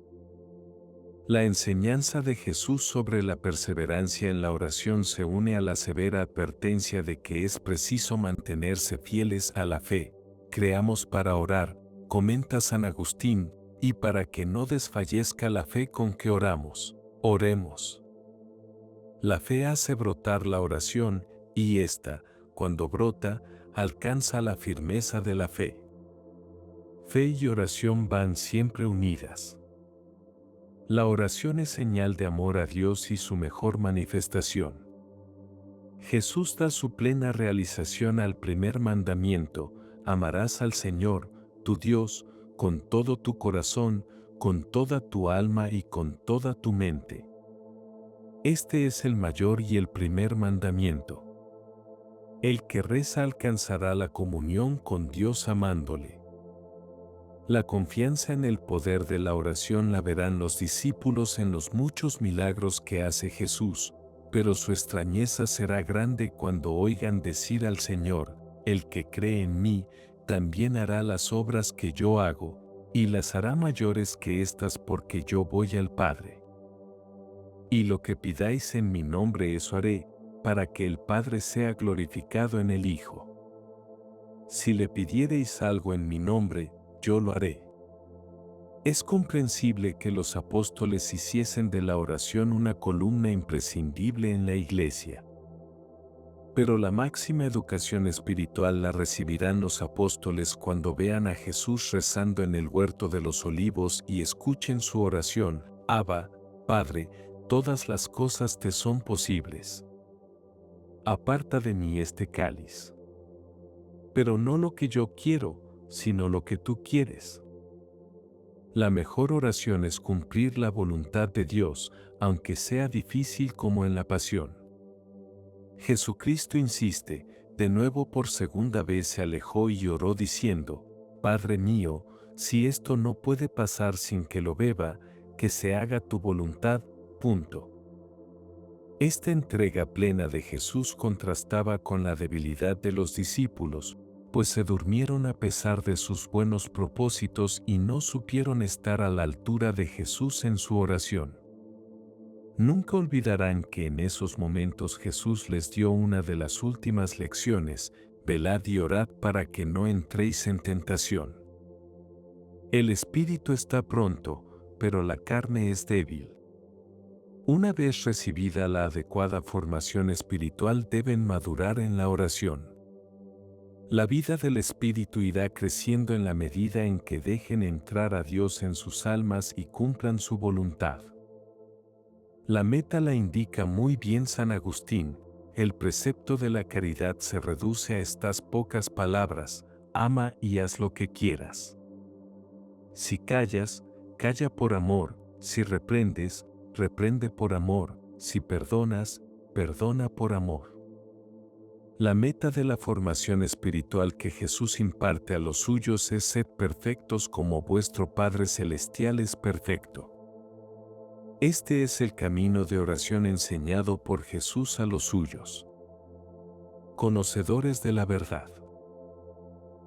A: La enseñanza de Jesús sobre la perseverancia en la oración se une a la severa advertencia de que es preciso mantenerse fieles a la fe. Creamos para orar, comenta San Agustín, y para que no desfallezca la fe con que oramos, oremos. La fe hace brotar la oración, y ésta, cuando brota, alcanza la firmeza de la fe. Fe y oración van siempre unidas. La oración es señal de amor a Dios y su mejor manifestación. Jesús da su plena realización al primer mandamiento: amarás al Señor, tu Dios, con todo tu corazón, con toda tu alma y con toda tu mente. Este es el mayor y el primer mandamiento. El que reza alcanzará la comunión con Dios amándole. La confianza en el poder de la oración la verán los discípulos en los muchos milagros que hace Jesús, pero su extrañeza será grande cuando oigan decir al Señor: el que cree en mí, también hará las obras que yo hago, y las hará mayores que estas, porque yo voy al Padre. Y lo que pidáis en mi nombre, eso haré, para que el Padre sea glorificado en el Hijo. Si le pidiereis algo en mi nombre, yo lo haré. Es comprensible que los apóstoles hiciesen de la oración una columna imprescindible en la Iglesia. Pero la máxima educación espiritual la recibirán los apóstoles cuando vean a Jesús rezando en el huerto de los Olivos y escuchen su oración: Abba, Padre, todas las cosas te son posibles. Aparta de mí este cáliz. Pero no lo que yo quiero, sino lo que tú quieres. La mejor oración es cumplir la voluntad de Dios, aunque sea difícil, como en la pasión. Jesucristo insiste, de nuevo por segunda vez se alejó y oró diciendo: Padre mío, si esto no puede pasar sin que lo beba, que se haga tu voluntad. Punto. Esta entrega plena de Jesús contrastaba con la debilidad de los discípulos, pues se durmieron a pesar de sus buenos propósitos y no supieron estar a la altura de Jesús en su oración. Nunca olvidarán que en esos momentos Jesús les dio una de las últimas lecciones: velad y orad para que no entréis en tentación. El espíritu está pronto, pero la carne es débil. Una vez recibida la adecuada formación espiritual, deben madurar en la oración. La vida del espíritu irá creciendo en la medida en que dejen entrar a Dios en sus almas y cumplan su voluntad. La meta la indica muy bien San Agustín: el precepto de la caridad se reduce a estas pocas palabras: ama y haz lo que quieras. Si callas, calla por amor; si reprendes, reprende por amor; si perdonas, perdona por amor. La meta de la formación espiritual que Jesús imparte a los suyos es: sed perfectos como vuestro Padre Celestial es perfecto. Este es el camino de oración enseñado por Jesús a los suyos. Conocedores de la verdad.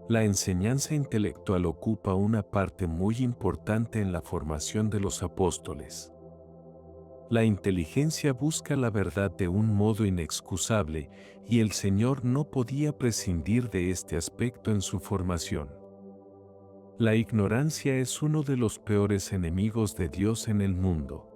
A: La enseñanza intelectual ocupa una parte muy importante en la formación de los apóstoles. La inteligencia busca la verdad de un modo inexcusable, y el Señor no podía prescindir de este aspecto en su formación. La ignorancia es uno de los peores enemigos de Dios en el mundo.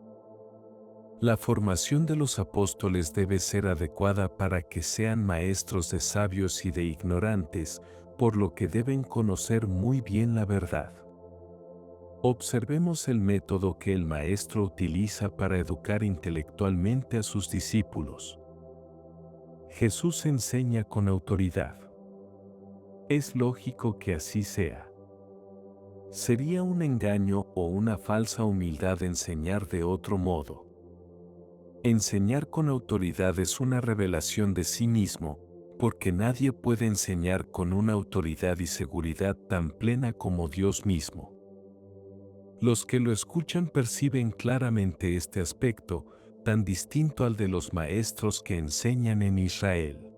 A: La formación de los apóstoles debe ser adecuada para que sean maestros de sabios y de ignorantes, por lo que deben conocer muy bien la verdad. Observemos el método que el Maestro utiliza para educar intelectualmente a sus discípulos. Jesús enseña con autoridad. Es lógico que así sea. Sería un engaño o una falsa humildad enseñar de otro modo. Enseñar con autoridad es una revelación de sí mismo, porque nadie puede enseñar con una autoridad y seguridad tan plena como Dios mismo. Los que lo escuchan perciben claramente este aspecto, tan distinto al de los maestros que enseñan en Israel.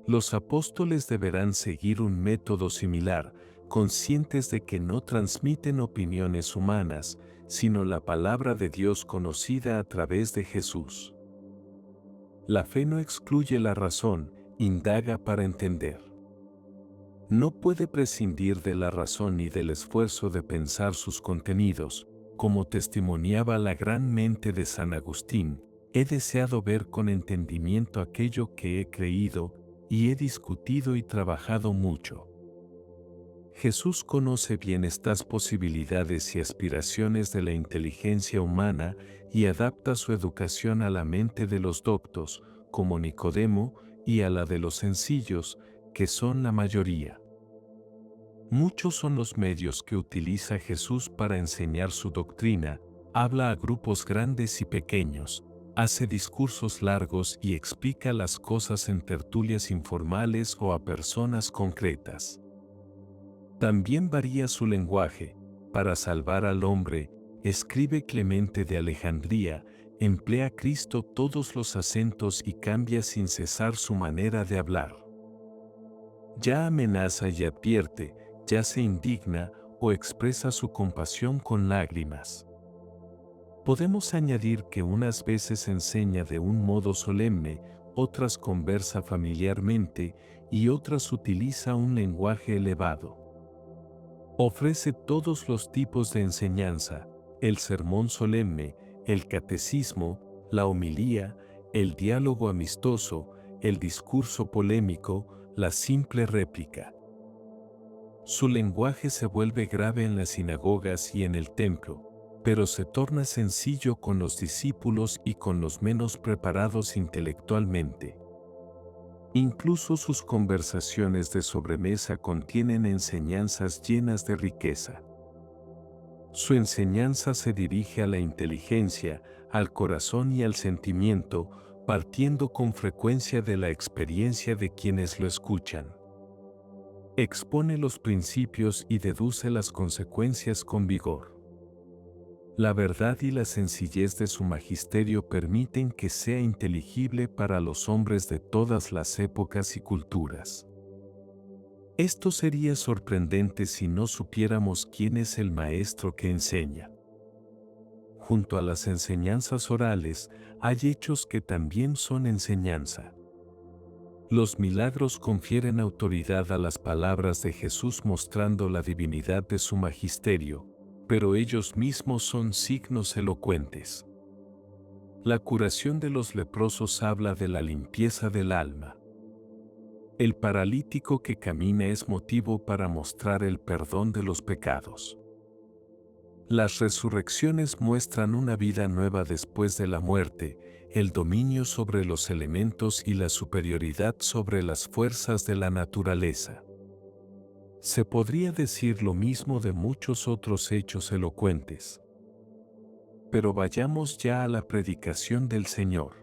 A: Los apóstoles deberán seguir un método similar, conscientes de que no transmiten opiniones humanas, sino la palabra de Dios conocida a través de Jesús. La fe no excluye la razón, indaga para entender. No puede prescindir de la razón ni del esfuerzo de pensar sus contenidos, como testimoniaba la gran mente de San Agustín: he deseado ver con entendimiento aquello que he creído, y he discutido y trabajado mucho. Jesús conoce bien estas posibilidades y aspiraciones de la inteligencia humana y adapta su educación a la mente de los doctos, como Nicodemo, y a la de los sencillos, que son la mayoría. Muchos son los medios que utiliza Jesús para enseñar su doctrina, habla a grupos grandes y pequeños, hace discursos largos y explica las cosas en tertulias informales o a personas concretas. También varía su lenguaje, para salvar al hombre, escribe Clemente de Alejandría, emplea Cristo todos los acentos y cambia sin cesar su manera de hablar. Ya amenaza y advierte, ya se indigna o expresa su compasión con lágrimas. Podemos añadir que unas veces enseña de un modo solemne, otras conversa familiarmente y otras utiliza un lenguaje elevado. Ofrece todos los tipos de enseñanza, el sermón solemne, el catecismo, la homilía, el diálogo amistoso, el discurso polémico, la simple réplica. Su lenguaje se vuelve grave en las sinagogas y en el templo, pero se torna sencillo con los discípulos y con los menos preparados intelectualmente. Incluso sus conversaciones de sobremesa contienen enseñanzas llenas de riqueza. Su enseñanza se dirige a la inteligencia, al corazón y al sentimiento, partiendo con frecuencia de la experiencia de quienes lo escuchan. Expone los principios y deduce las consecuencias con vigor. La verdad y la sencillez de su magisterio permiten que sea inteligible para los hombres de todas las épocas y culturas. Esto sería sorprendente si no supiéramos quién es el maestro que enseña. Junto a las enseñanzas orales, hay hechos que también son enseñanza. Los milagros confieren autoridad a las palabras de Jesús mostrando la divinidad de su magisterio, pero ellos mismos son signos elocuentes. La curación de los leprosos habla de la limpieza del alma. El paralítico que camina es motivo para mostrar el perdón de los pecados. Las resurrecciones muestran una vida nueva después de la muerte, el dominio sobre los elementos y la superioridad sobre las fuerzas de la naturaleza. Se podría decir lo mismo de muchos otros hechos elocuentes. Pero vayamos ya a la predicación del Señor.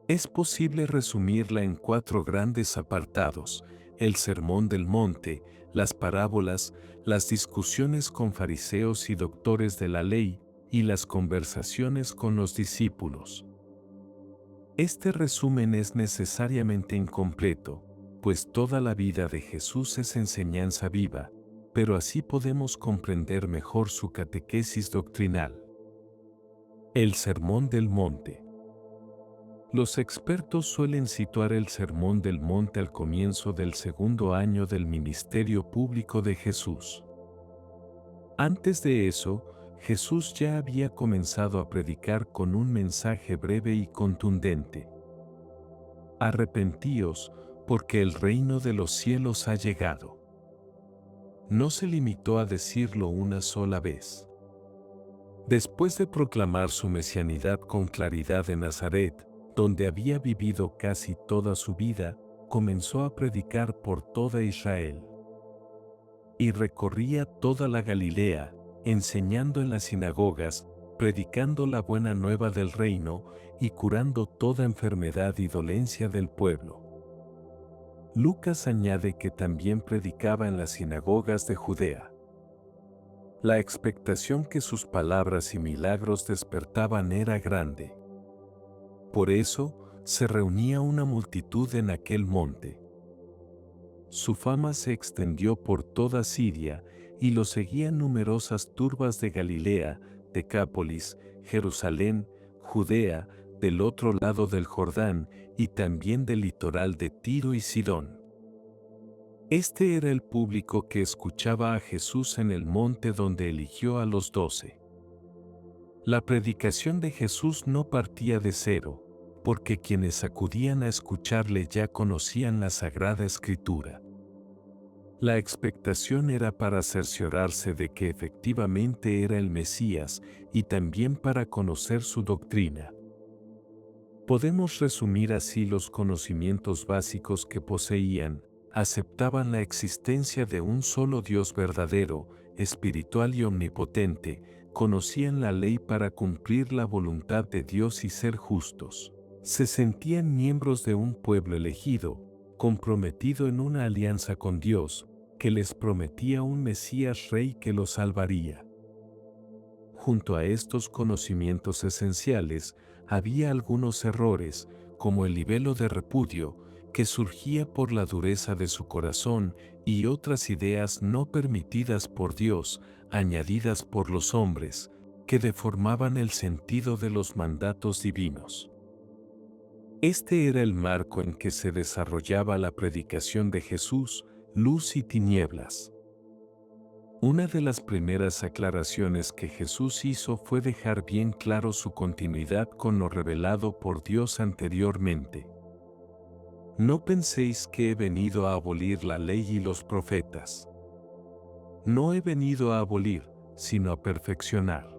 A: Es posible resumirla en 4 grandes apartados: el Sermón del Monte, las parábolas, las discusiones con fariseos y doctores de la ley, y las conversaciones con los discípulos. Este resumen es necesariamente incompleto, pues toda la vida de Jesús es enseñanza viva, pero así podemos comprender mejor su catequesis doctrinal. El Sermón del Monte. Los expertos suelen situar el Sermón del Monte al comienzo del segundo año del ministerio público de Jesús. Antes de eso, Jesús ya había comenzado a predicar con un mensaje breve y contundente. Arrepentíos, porque el reino de los cielos ha llegado. No se limitó a decirlo una sola vez. Después de proclamar su mesianidad con claridad en Nazaret, donde había vivido casi toda su vida, comenzó a predicar por toda Israel. Y recorría toda la Galilea, enseñando en las sinagogas, predicando la buena nueva del reino y curando toda enfermedad y dolencia del pueblo. Lucas añade que también predicaba en las sinagogas de Judea. La expectación que sus palabras y milagros despertaban era grande. Por eso, se reunía una multitud en aquel monte. Su fama se extendió por toda Siria, y lo seguían numerosas turbas de Galilea, Decápolis, Jerusalén, Judea, del otro lado del Jordán, y también del litoral de Tiro y Sidón. Este era el público que escuchaba a Jesús en el monte donde eligió a los 12. La predicación de Jesús no partía de cero, porque quienes acudían a escucharle ya conocían la Sagrada Escritura. La expectación era para cerciorarse de que efectivamente era el Mesías y también para conocer su doctrina. Podemos resumir así los conocimientos básicos que poseían: aceptaban la existencia de un solo Dios verdadero, espiritual y omnipotente, conocían la ley para cumplir la voluntad de Dios y ser justos. Se sentían miembros de un pueblo elegido, comprometido en una alianza con Dios, que les prometía un Mesías Rey que los salvaría. Junto a estos conocimientos esenciales, había algunos errores, como el libelo de repudio, que surgía por la dureza de su corazón, y otras ideas no permitidas por Dios, añadidas por los hombres, que deformaban el sentido de los mandatos divinos. Este era el marco en que se desarrollaba la predicación de Jesús, luz y tinieblas. Una de las primeras aclaraciones que Jesús hizo fue dejar bien claro su continuidad con lo revelado por Dios anteriormente. No penséis que he venido a abolir la ley y los profetas. No he venido a abolir, sino a perfeccionar.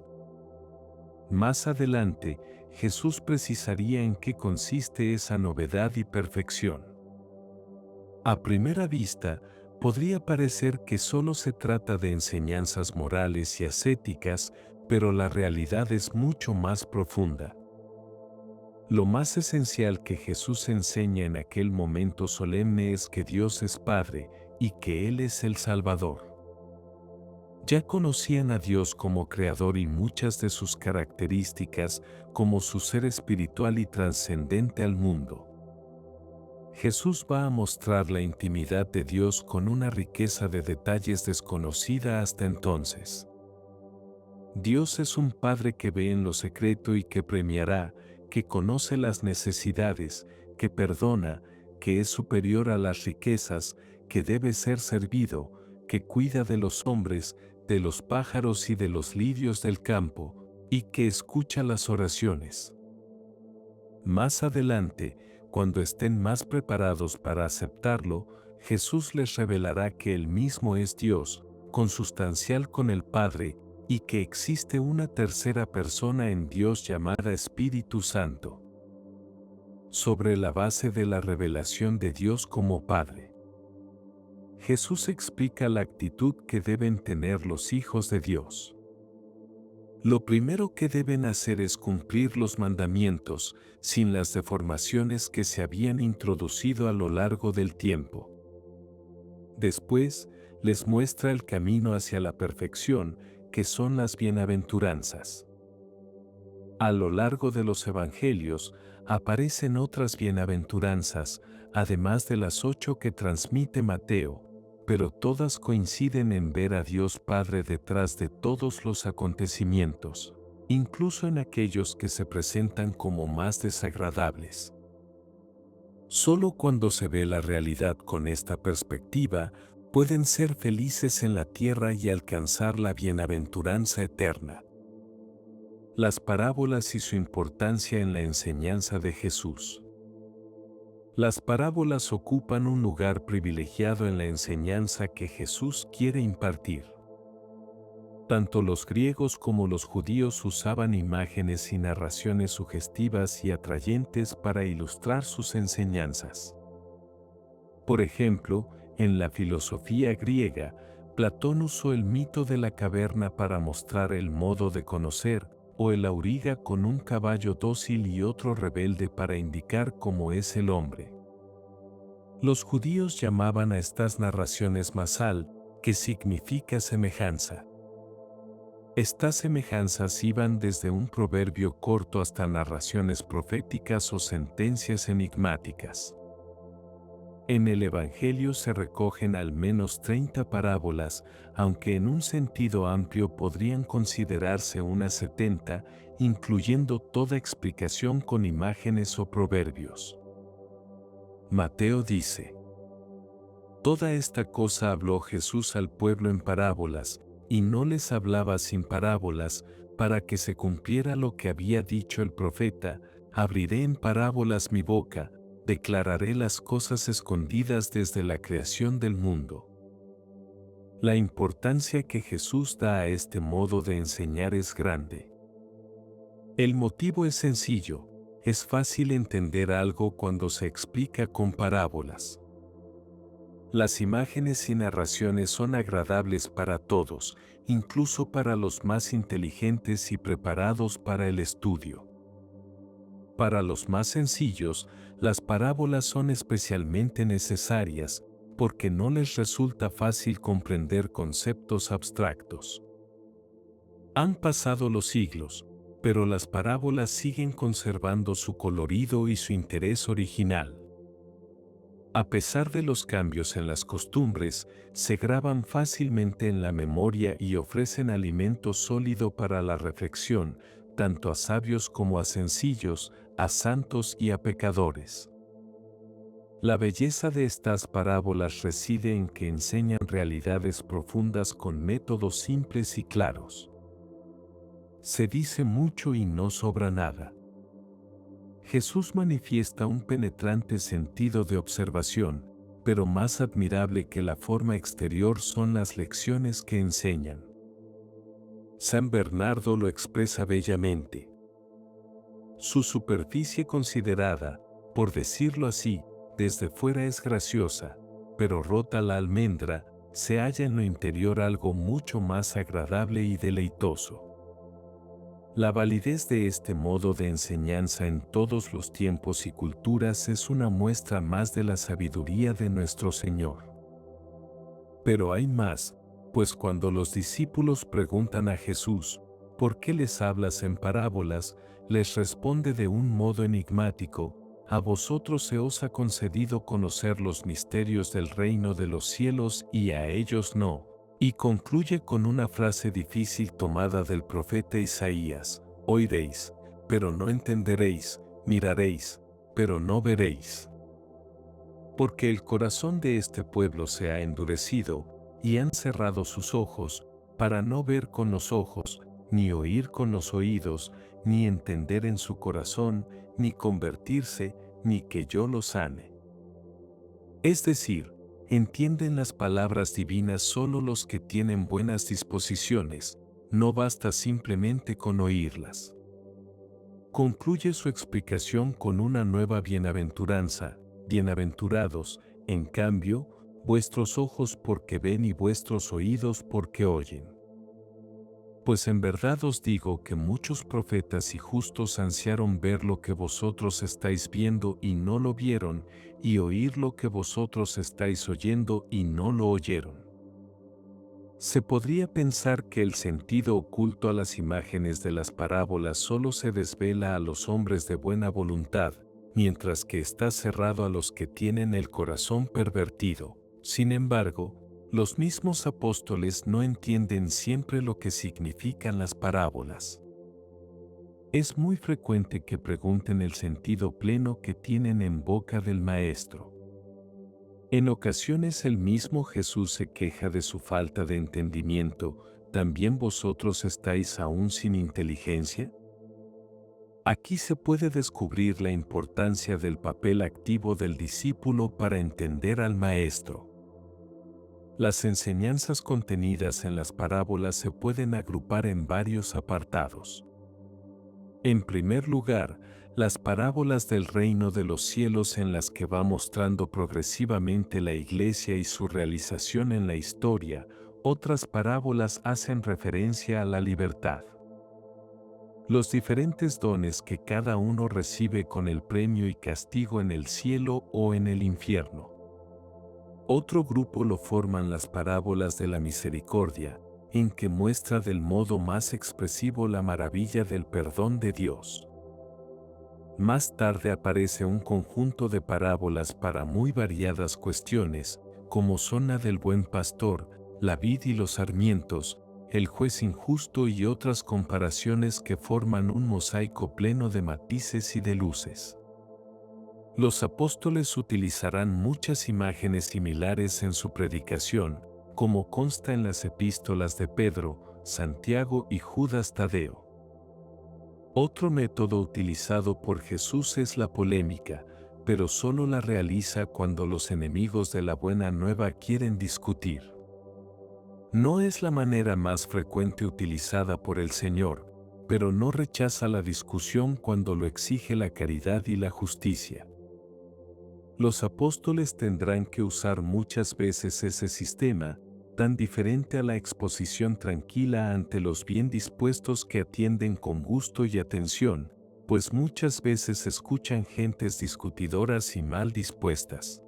A: Más adelante, Jesús precisaría en qué consiste esa novedad y perfección. A primera vista, podría parecer que solo se trata de enseñanzas morales y ascéticas, pero la realidad es mucho más profunda. Lo más esencial que Jesús enseña en aquel momento solemne es que Dios es Padre y que Él es el Salvador. Ya conocían a Dios como Creador y muchas de sus características, como su ser espiritual y trascendente al mundo. Jesús va a mostrar la intimidad de Dios con una riqueza de detalles desconocida hasta entonces. Dios es un Padre que ve en lo secreto y que premiará, que conoce las necesidades, que perdona, que es superior a las riquezas, que debe ser servido, que cuida de los hombres, de los pájaros y de los lirios del campo, y que escucha las oraciones. Más adelante, cuando estén más preparados para aceptarlo, Jesús les revelará que Él mismo es Dios, consustancial con el Padre, y que existe una tercera persona en Dios llamada Espíritu Santo. Sobre la base de la revelación de Dios como Padre, Jesús explica la actitud que deben tener los hijos de Dios. Lo primero que deben hacer es cumplir los mandamientos, sin las deformaciones que se habían introducido a lo largo del tiempo. Después, les muestra el camino hacia la perfección, que son las bienaventuranzas. A lo largo de los evangelios, aparecen otras bienaventuranzas, además de las 8 que transmite Mateo, pero todas coinciden en ver a Dios Padre detrás de todos los acontecimientos, incluso en aquellos que se presentan como más desagradables. Solo cuando se ve la realidad con esta perspectiva, pueden ser felices en la tierra y alcanzar la bienaventuranza eterna. Las parábolas y su importancia en la enseñanza de Jesús. Las parábolas ocupan un lugar privilegiado en la enseñanza que Jesús quiere impartir. Tanto los griegos como los judíos usaban imágenes y narraciones sugestivas y atrayentes para ilustrar sus enseñanzas. Por ejemplo, en la filosofía griega, Platón usó el mito de la caverna para mostrar el modo de conocer, o el auriga con un caballo dócil y otro rebelde para indicar cómo es el hombre. Los judíos llamaban a estas narraciones masal, que significa semejanza. Estas semejanzas iban desde un proverbio corto hasta narraciones proféticas o sentencias enigmáticas. En el Evangelio se recogen al menos 30 parábolas, aunque en un sentido amplio podrían considerarse unas 70, incluyendo toda explicación con imágenes o proverbios. Mateo dice: toda esta cosa habló Jesús al pueblo en parábolas, y no les hablaba sin parábolas, para que se cumpliera lo que había dicho el profeta: abriré en parábolas mi boca, declararé las cosas escondidas desde la creación del mundo. La importancia que Jesús da a este modo de enseñar es grande. El motivo es sencillo, es fácil entender algo cuando se explica con parábolas. Las imágenes y narraciones son agradables para todos, incluso para los más inteligentes y preparados para el estudio. Para los más sencillos, las parábolas son especialmente necesarias, porque no les resulta fácil comprender conceptos abstractos. Han pasado los siglos, pero las parábolas siguen conservando su colorido y su interés original. A pesar de los cambios en las costumbres, se graban fácilmente en la memoria y ofrecen alimento sólido para la reflexión, tanto a sabios como a sencillos, a santos y a pecadores. La belleza de estas parábolas reside en que enseñan realidades profundas con métodos simples y claros. Se dice mucho y no sobra nada. Jesús manifiesta un penetrante sentido de observación, pero más admirable que la forma exterior son las lecciones que enseñan. San Bernardo lo expresa bellamente. Su superficie considerada, por decirlo así, desde fuera es graciosa, pero rota la almendra, se halla en lo interior algo mucho más agradable y deleitoso. La validez de este modo de enseñanza en todos los tiempos y culturas es una muestra más de la sabiduría de nuestro Señor. Pero hay más, pues cuando los discípulos preguntan a Jesús, ¿por qué les hablas en parábolas?, les responde de un modo enigmático, a vosotros se os ha concedido conocer los misterios del reino de los cielos y a ellos no. Y concluye con una frase difícil tomada del profeta Isaías: oiréis, pero no entenderéis, miraréis, pero no veréis. Porque el corazón de este pueblo se ha endurecido, y han cerrado sus ojos, para no ver con los ojos, ni oír con los oídos, ni entender en su corazón, ni convertirse, ni que yo los sane. Es decir, entienden las palabras divinas solo los que tienen buenas disposiciones, no basta simplemente con oírlas. Concluye su explicación con una nueva bienaventuranza: bienaventurados, en cambio, vuestros ojos porque ven y vuestros oídos porque oyen. Pues en verdad os digo que muchos profetas y justos ansiaron ver lo que vosotros estáis viendo y no lo vieron, y oír lo que vosotros estáis oyendo y no lo oyeron. Se podría pensar que el sentido oculto a las imágenes de las parábolas solo se desvela a los hombres de buena voluntad, mientras que está cerrado a los que tienen el corazón pervertido. Sin embargo, los mismos apóstoles no entienden siempre lo que significan las parábolas. Es muy frecuente que pregunten el sentido pleno que tienen en boca del Maestro. En ocasiones el mismo Jesús se queja de su falta de entendimiento: ¿también vosotros estáis aún sin inteligencia? Aquí se puede descubrir la importancia del papel activo del discípulo para entender al Maestro. Las enseñanzas contenidas en las parábolas se pueden agrupar en varios apartados. En primer lugar, las parábolas del reino de los cielos, en las que va mostrando progresivamente la Iglesia y su realización en la historia. Otras parábolas hacen referencia a la libertad, los diferentes dones que cada uno recibe con el premio y castigo en el cielo o en el infierno. Otro grupo lo forman las parábolas de la misericordia, en que muestra del modo más expresivo la maravilla del perdón de Dios. Más tarde aparece un conjunto de parábolas para muy variadas cuestiones, como son la del buen pastor, la vid y los sarmientos, el juez injusto y otras comparaciones que forman un mosaico pleno de matices y de luces. Los apóstoles utilizarán muchas imágenes similares en su predicación, como consta en las epístolas de Pedro, Santiago y Judas Tadeo. Otro método utilizado por Jesús es la polémica, pero solo la realiza cuando los enemigos de la buena nueva quieren discutir. No es la manera más frecuente utilizada por el Señor, pero no rechaza la discusión cuando lo exige la caridad y la justicia. Los apóstoles tendrán que usar muchas veces ese sistema, tan diferente a la exposición tranquila ante los bien dispuestos que atienden con gusto y atención, pues muchas veces escuchan gentes discutidoras y mal dispuestas.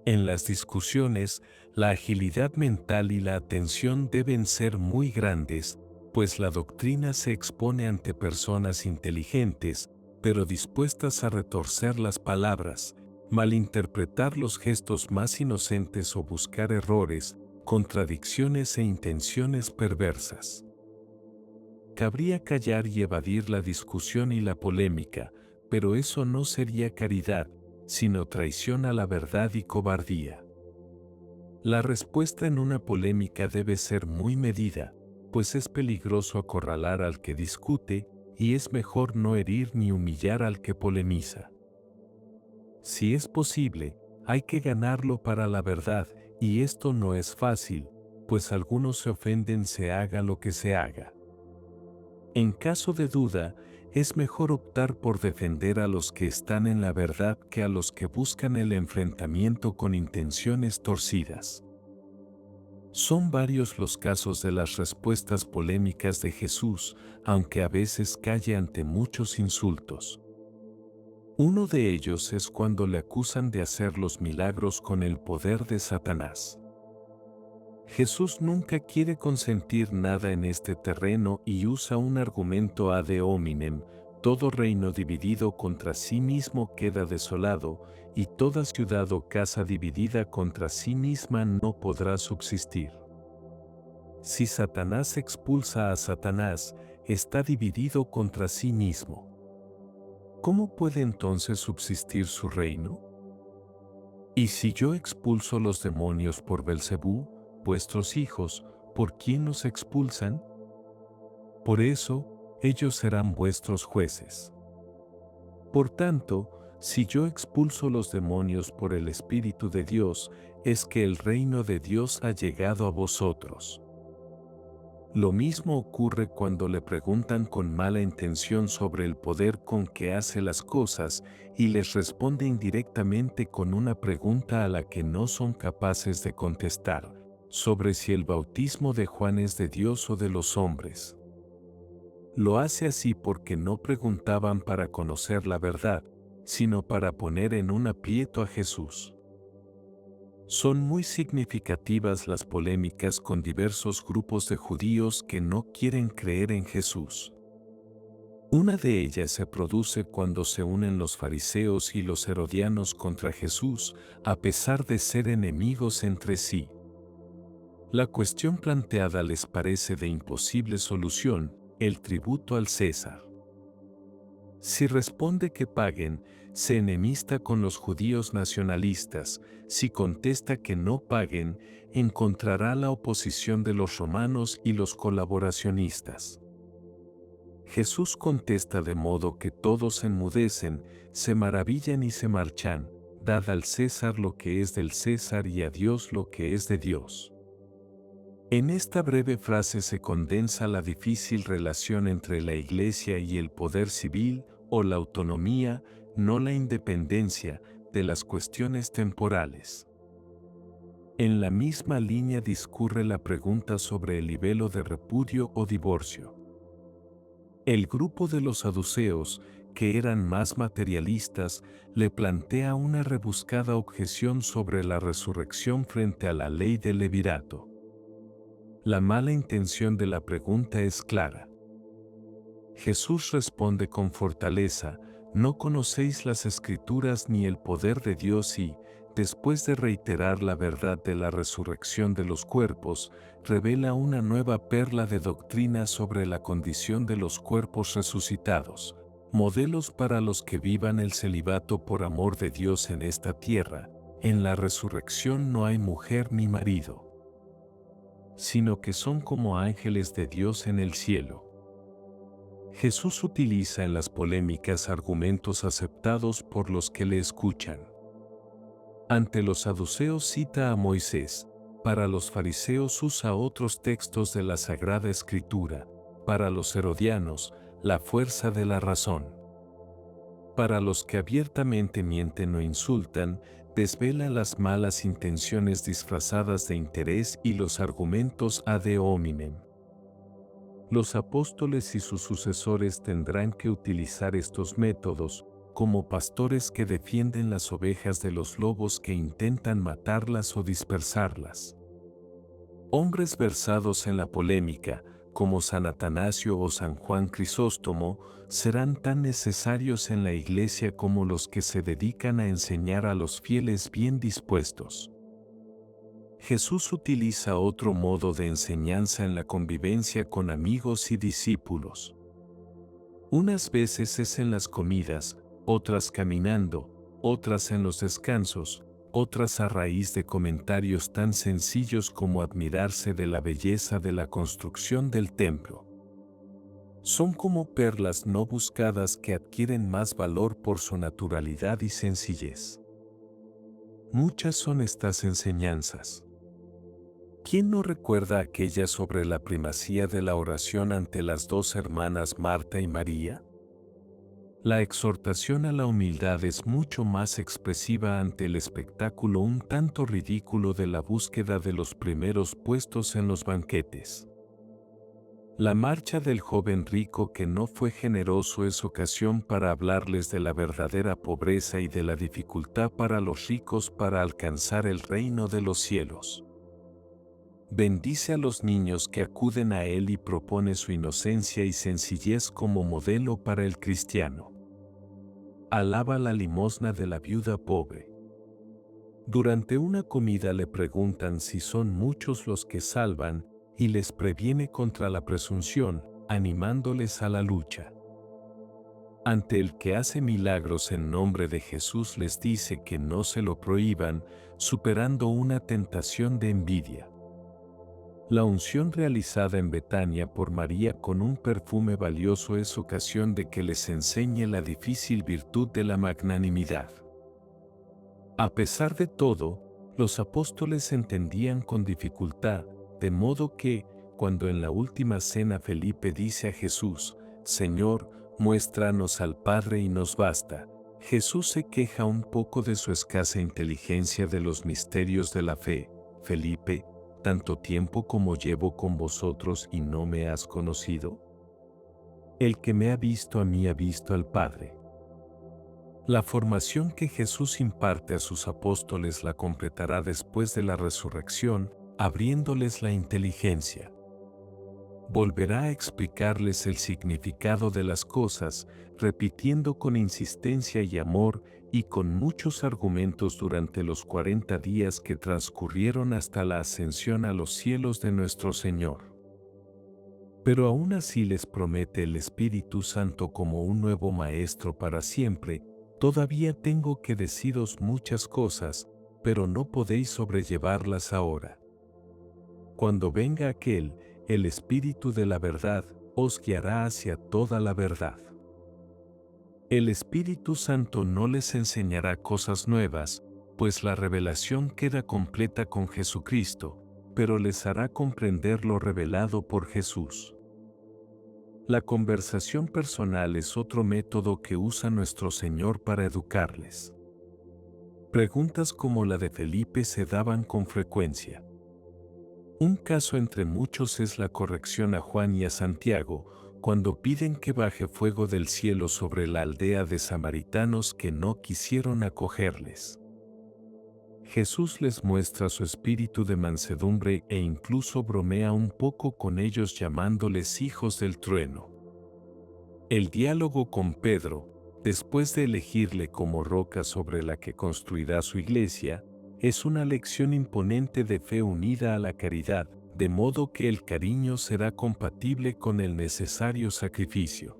A: En las discusiones, la agilidad mental y la atención deben ser muy grandes, pues la doctrina se expone ante personas inteligentes, pero dispuestas a retorcer las palabras, malinterpretar los gestos más inocentes o buscar errores, contradicciones e intenciones perversas. Cabría callar y evadir la discusión y la polémica, pero eso no sería caridad, sino traición a la verdad y cobardía. La respuesta en una polémica debe ser muy medida, pues es peligroso acorralar al que discute y es mejor no herir ni humillar al que polemiza. Si es posible, hay que ganarlo para la verdad, y esto no es fácil, pues algunos se ofenden se haga lo que se haga. En caso de duda, es mejor optar por defender a los que están en la verdad que a los que buscan el enfrentamiento con intenciones torcidas. Son varios los casos de las respuestas polémicas de Jesús, aunque a veces calle ante muchos insultos. Uno de ellos es cuando le acusan de hacer los milagros con el poder de Satanás. Jesús nunca quiere consentir nada en este terreno y usa un argumento ad hominem: todo reino dividido contra sí mismo queda desolado, y toda ciudad o casa dividida contra sí misma no podrá subsistir. Si Satanás expulsa a Satanás, está dividido contra sí mismo. ¿Cómo puede entonces subsistir su reino? Y si yo expulso los demonios por Belcebú, vuestros hijos, ¿por quién los expulsan? Por eso, ellos serán vuestros jueces. Por tanto, si yo expulso los demonios por el Espíritu de Dios, es que el reino de Dios ha llegado a vosotros. Lo mismo ocurre cuando le preguntan con mala intención sobre el poder con que hace las cosas y les responde indirectamente con una pregunta a la que no son capaces de contestar, sobre si el bautismo de Juan es de Dios o de los hombres. Lo hace así porque no preguntaban para conocer la verdad, sino para poner en un aprieto a Jesús. Son muy significativas las polémicas con diversos grupos de judíos que no quieren creer en Jesús. Una de ellas se produce cuando se unen los fariseos y los herodianos contra Jesús, a pesar de ser enemigos entre sí. La cuestión planteada les parece de imposible solución: el tributo al César. Si responde que paguen, se enemista con los judíos nacionalistas. Si contesta que no paguen, encontrará la oposición de los romanos y los colaboracionistas. Jesús contesta de modo que todos enmudecen, se maravillan y se marchan: dad al César lo que es del César y a Dios lo que es de Dios. En esta breve frase se condensa la difícil relación entre la Iglesia y el poder civil, o la autonomía, no la independencia, de las cuestiones temporales. En la misma línea discurre la pregunta sobre el libelo de repudio o divorcio. El grupo de los saduceos, que eran más materialistas, le plantea una rebuscada objeción sobre la resurrección frente a la ley del levirato. La mala intención de la pregunta es clara. Jesús responde con fortaleza: no conocéis las Escrituras ni el poder de Dios, y, después de reiterar la verdad de la resurrección de los cuerpos, revela una nueva perla de doctrina sobre la condición de los cuerpos resucitados, modelos para los que vivan el celibato por amor de Dios en esta tierra. En la resurrección no hay mujer ni marido, sino que son como ángeles de Dios en el cielo. Jesús utiliza en las polémicas argumentos aceptados por los que le escuchan. Ante los saduceos cita a Moisés: Para los fariseos usa otros textos de la Sagrada Escritura, para los herodianos, la fuerza de la razón. Para los que abiertamente mienten o insultan, desvela las malas intenciones disfrazadas de interés y los argumentos ad hominem. Los apóstoles y sus sucesores tendrán que utilizar estos métodos, como pastores que defienden las ovejas de los lobos que intentan matarlas o dispersarlas. Hombres versados en la polémica, como San Atanasio o San Juan Crisóstomo, serán tan necesarios en la Iglesia como los que se dedican a enseñar a los fieles bien dispuestos. Jesús utiliza otro modo de enseñanza en la convivencia con amigos y discípulos. Unas veces es en las comidas, otras caminando, otras en los descansos, otras a raíz de comentarios tan sencillos como admirarse de la belleza de la construcción del templo. Son como perlas no buscadas que adquieren más valor por su naturalidad y sencillez. Muchas son estas enseñanzas. ¿Quién no recuerda aquella sobre la primacía de la oración ante las dos hermanas Marta y María? La exhortación a la humildad es mucho más expresiva ante el espectáculo un tanto ridículo de la búsqueda de los primeros puestos en los banquetes. La marcha del joven rico que no fue generoso es ocasión para hablarles de la verdadera pobreza y de la dificultad para los ricos para alcanzar el reino de los cielos. Bendice a los niños que acuden a él y propone su inocencia y sencillez como modelo para el cristiano. Alaba la limosna de la viuda pobre. Durante una comida le preguntan si son muchos los que salvan y les previene contra la presunción, animándoles a la lucha. Ante el que hace milagros en nombre de Jesús les dice que no se lo prohíban, superando una tentación de envidia. La unción realizada en Betania por María con un perfume valioso es ocasión de que les enseñe la difícil virtud de la magnanimidad. A pesar de todo, los apóstoles entendían con dificultad, de modo que, cuando en la última cena Felipe dice a Jesús, «Señor, muéstranos al Padre y nos basta», Jesús se queja un poco de su escasa inteligencia de los misterios de la fe. «Felipe, ¿tanto tiempo como llevo con vosotros y no me has conocido? El que me ha visto a mí ha visto al Padre». La formación que Jesús imparte a sus apóstoles la completará después de la resurrección, abriéndoles la inteligencia. Volverá a explicarles el significado de las cosas, repitiendo con insistencia y amor y con muchos argumentos durante los 40 días que transcurrieron hasta la ascensión a los cielos de nuestro Señor. Pero aún así les promete el Espíritu Santo como un nuevo Maestro para siempre. Todavía tengo que deciros muchas cosas, pero no podéis sobrellevarlas ahora. Cuando venga aquel, el Espíritu de la verdad, os guiará hacia toda la verdad. El Espíritu Santo no les enseñará cosas nuevas, pues la revelación queda completa con Jesucristo, pero les hará comprender lo revelado por Jesús. La conversación personal es otro método que usa nuestro Señor para educarles. Preguntas como la de Felipe se daban con frecuencia. Un caso entre muchos es la corrección a Juan y a Santiago, cuando piden que baje fuego del cielo sobre la aldea de samaritanos que no quisieron acogerles. Jesús les muestra su espíritu de mansedumbre e incluso bromea un poco con ellos llamándoles hijos del trueno. El diálogo con Pedro, después de elegirle como roca sobre la que construirá su iglesia, es una lección imponente de fe unida a la caridad, de modo que el cariño será compatible con el necesario sacrificio.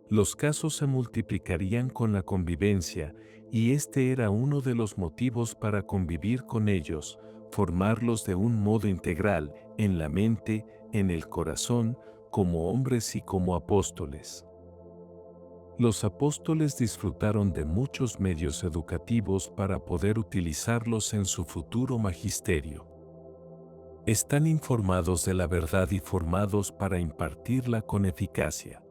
A: Los casos se multiplicarían con la convivencia, y este era uno de los motivos para convivir con ellos, formarlos de un modo integral, en la mente, en el corazón, como hombres y como apóstoles. Los apóstoles disfrutaron de muchos medios educativos para poder utilizarlos en su futuro magisterio. Están informados de la verdad y formados para impartirla con eficacia.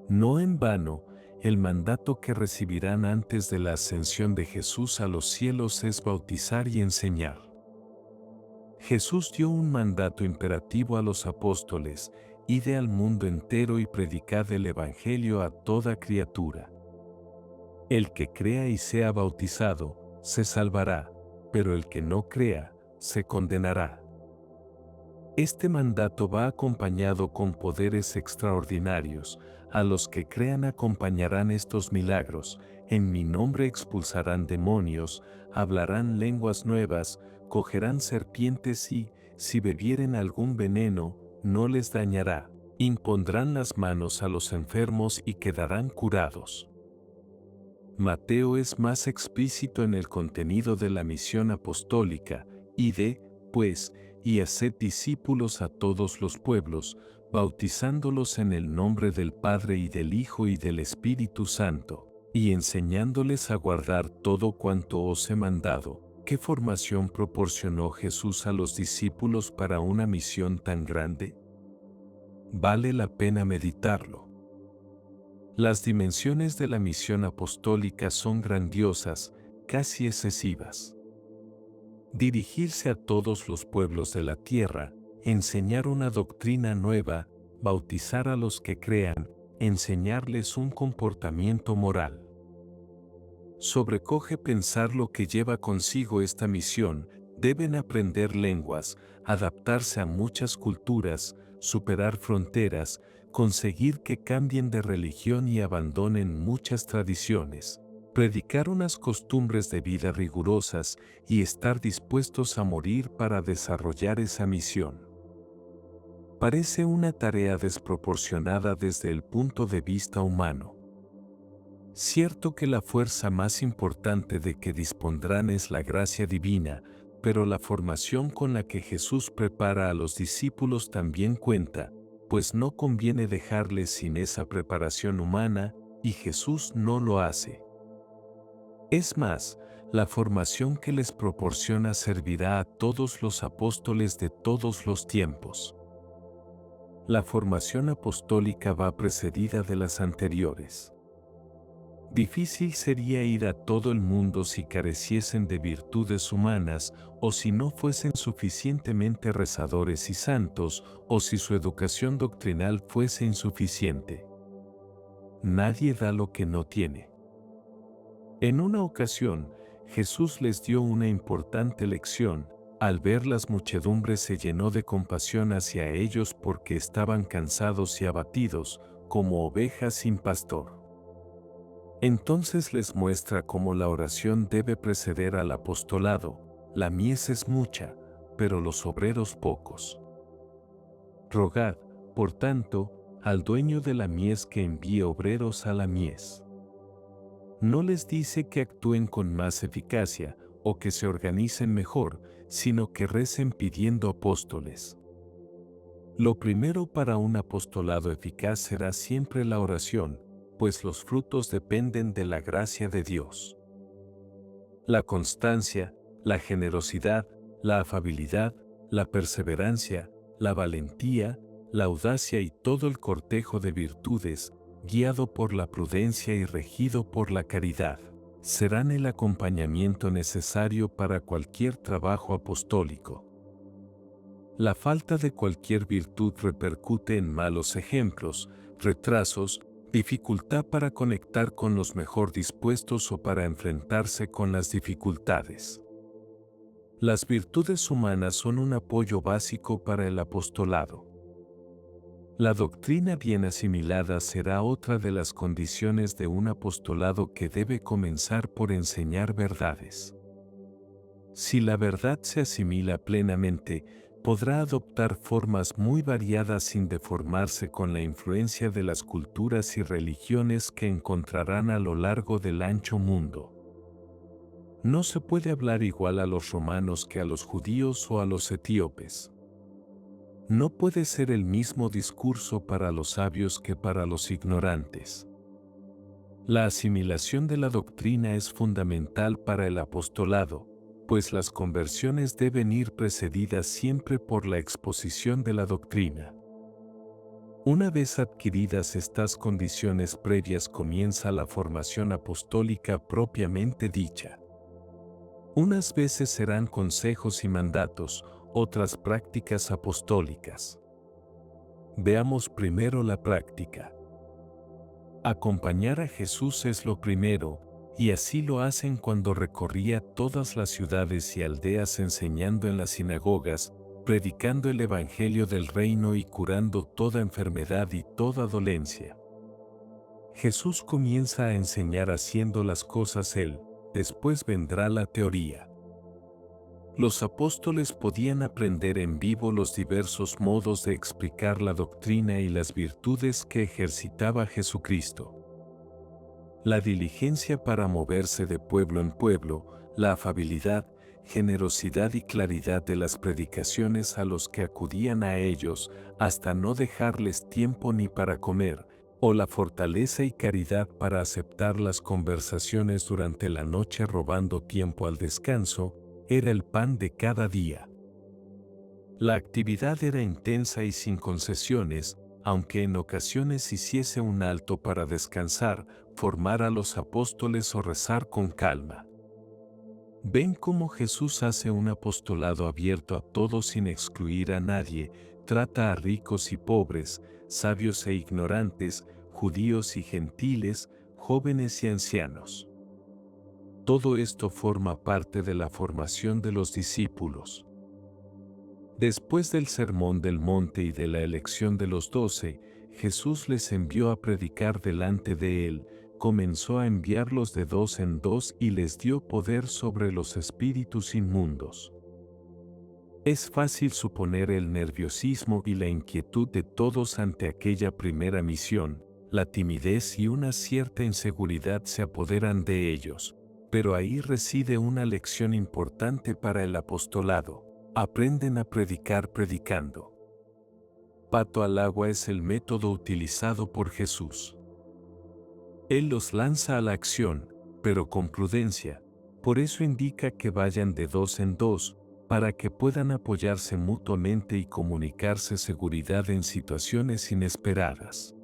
A: No en vano, el mandato que recibirán antes de la ascensión de Jesús a los cielos es bautizar y enseñar. Jesús dio un mandato imperativo a los apóstoles: id al mundo entero y predicad el Evangelio a toda criatura. El que crea y sea bautizado, se salvará, pero el que no crea, se condenará. Este mandato va acompañado con poderes extraordinarios. A los que crean acompañarán estos milagros: en mi nombre expulsarán demonios, hablarán lenguas nuevas, cogerán serpientes y, si bebieren algún veneno, no les dañará. Impondrán las manos a los enfermos y quedarán curados. Mateo es más explícito en el contenido de la misión apostólica: id, pues, y haced discípulos a todos los pueblos, bautizándolos en el nombre del Padre y del Hijo y del Espíritu Santo, y enseñándoles a guardar todo cuanto os he mandado. ¿Qué formación proporcionó Jesús a los discípulos para una misión tan grande? Vale la pena meditarlo. Las dimensiones de la misión apostólica son grandiosas, casi excesivas. Dirigirse a todos los pueblos de la tierra, enseñar una doctrina nueva, bautizar a los que crean, enseñarles un comportamiento moral. Sobrecoge pensar lo que lleva consigo esta misión: deben aprender lenguas, adaptarse a muchas culturas, superar fronteras, conseguir que cambien de religión y abandonen muchas tradiciones, predicar unas costumbres de vida rigurosas y estar dispuestos a morir para desarrollar esa misión. Parece una tarea desproporcionada desde el punto de vista humano. Cierto que la fuerza más importante de que dispondrán es la gracia divina, pero la formación con la que Jesús prepara a los discípulos también cuenta, pues no conviene dejarles sin esa preparación humana, y Jesús no lo hace. Es más, la formación que les proporciona servirá a todos los apóstoles de todos los tiempos. La formación apostólica va precedida de las anteriores. Difícil sería ir a todo el mundo si careciesen de virtudes humanas, o si no fuesen suficientemente rezadores y santos, o si su educación doctrinal fuese insuficiente. Nadie da lo que no tiene. En una ocasión, Jesús les dio una importante lección. Al ver las muchedumbres se llenó de compasión hacia ellos porque estaban cansados y abatidos, como ovejas sin pastor. Entonces les muestra cómo la oración debe preceder al apostolado. La mies es mucha, pero los obreros pocos. Rogad, por tanto, al dueño de la mies que envíe obreros a la mies. No les dice que actúen con más eficacia o que se organicen mejor, sino que recen pidiendo apóstoles. Lo primero para un apostolado eficaz será siempre la oración, pues los frutos dependen de la gracia de Dios. La constancia, la generosidad, la afabilidad, la perseverancia, la valentía, la audacia y todo el cortejo de virtudes, guiado por la prudencia y regido por la caridad, serán el acompañamiento necesario para cualquier trabajo apostólico. La falta de cualquier virtud repercute en malos ejemplos, retrasos, dificultad para conectar con los mejor dispuestos o para enfrentarse con las dificultades. Las virtudes humanas son un apoyo básico para el apostolado. La doctrina bien asimilada será otra de las condiciones de un apostolado que debe comenzar por enseñar verdades. Si la verdad se asimila plenamente, podrá adoptar formas muy variadas sin deformarse con la influencia de las culturas y religiones que encontrarán a lo largo del ancho mundo. No se puede hablar igual a los romanos que a los judíos o a los etíopes. No puede ser el mismo discurso para los sabios que para los ignorantes. La asimilación de la doctrina es fundamental para el apostolado, pues las conversiones deben ir precedidas siempre por la exposición de la doctrina. Una vez adquiridas estas condiciones previas comienza la formación apostólica propiamente dicha. Unas veces serán consejos y mandatos, otras prácticas apostólicas. Veamos primero la práctica. Acompañar a Jesús es lo primero, y así lo hacen cuando recorría todas las ciudades y aldeas enseñando en las sinagogas, predicando el Evangelio del reino y curando toda enfermedad y toda dolencia. Jesús comienza a enseñar haciendo las cosas Él, después vendrá la teoría. Los apóstoles podían aprender en vivo los diversos modos de explicar la doctrina y las virtudes que ejercitaba Jesucristo. La diligencia para moverse de pueblo en pueblo, la afabilidad, generosidad y claridad de las predicaciones a los que acudían a ellos, hasta no dejarles tiempo ni para comer, o la fortaleza y caridad para aceptar las conversaciones durante la noche robando tiempo al descanso, era el pan de cada día. La actividad era intensa y sin concesiones, aunque en ocasiones hiciese un alto para descansar, formar a los apóstoles o rezar con calma. Ven cómo Jesús hace un apostolado abierto a todos sin excluir a nadie, trata a ricos y pobres, sabios e ignorantes, judíos y gentiles, jóvenes y ancianos. Todo esto forma parte de la formación de los discípulos. Después del Sermón del Monte y de la elección de los 12, Jesús les envió a predicar delante de él, comenzó a enviarlos de 2 en 2 y les dio poder sobre los espíritus inmundos. Es fácil suponer el nerviosismo y la inquietud de todos ante aquella primera misión, la timidez y una cierta inseguridad se apoderan de ellos, pero ahí reside una lección importante para el apostolado. Aprenden a predicar predicando. Pato al agua es el método utilizado por Jesús. Él los lanza a la acción, pero con prudencia, por eso indica que vayan de 2 en 2, para que puedan apoyarse mutuamente y comunicarse seguridad en situaciones inesperadas.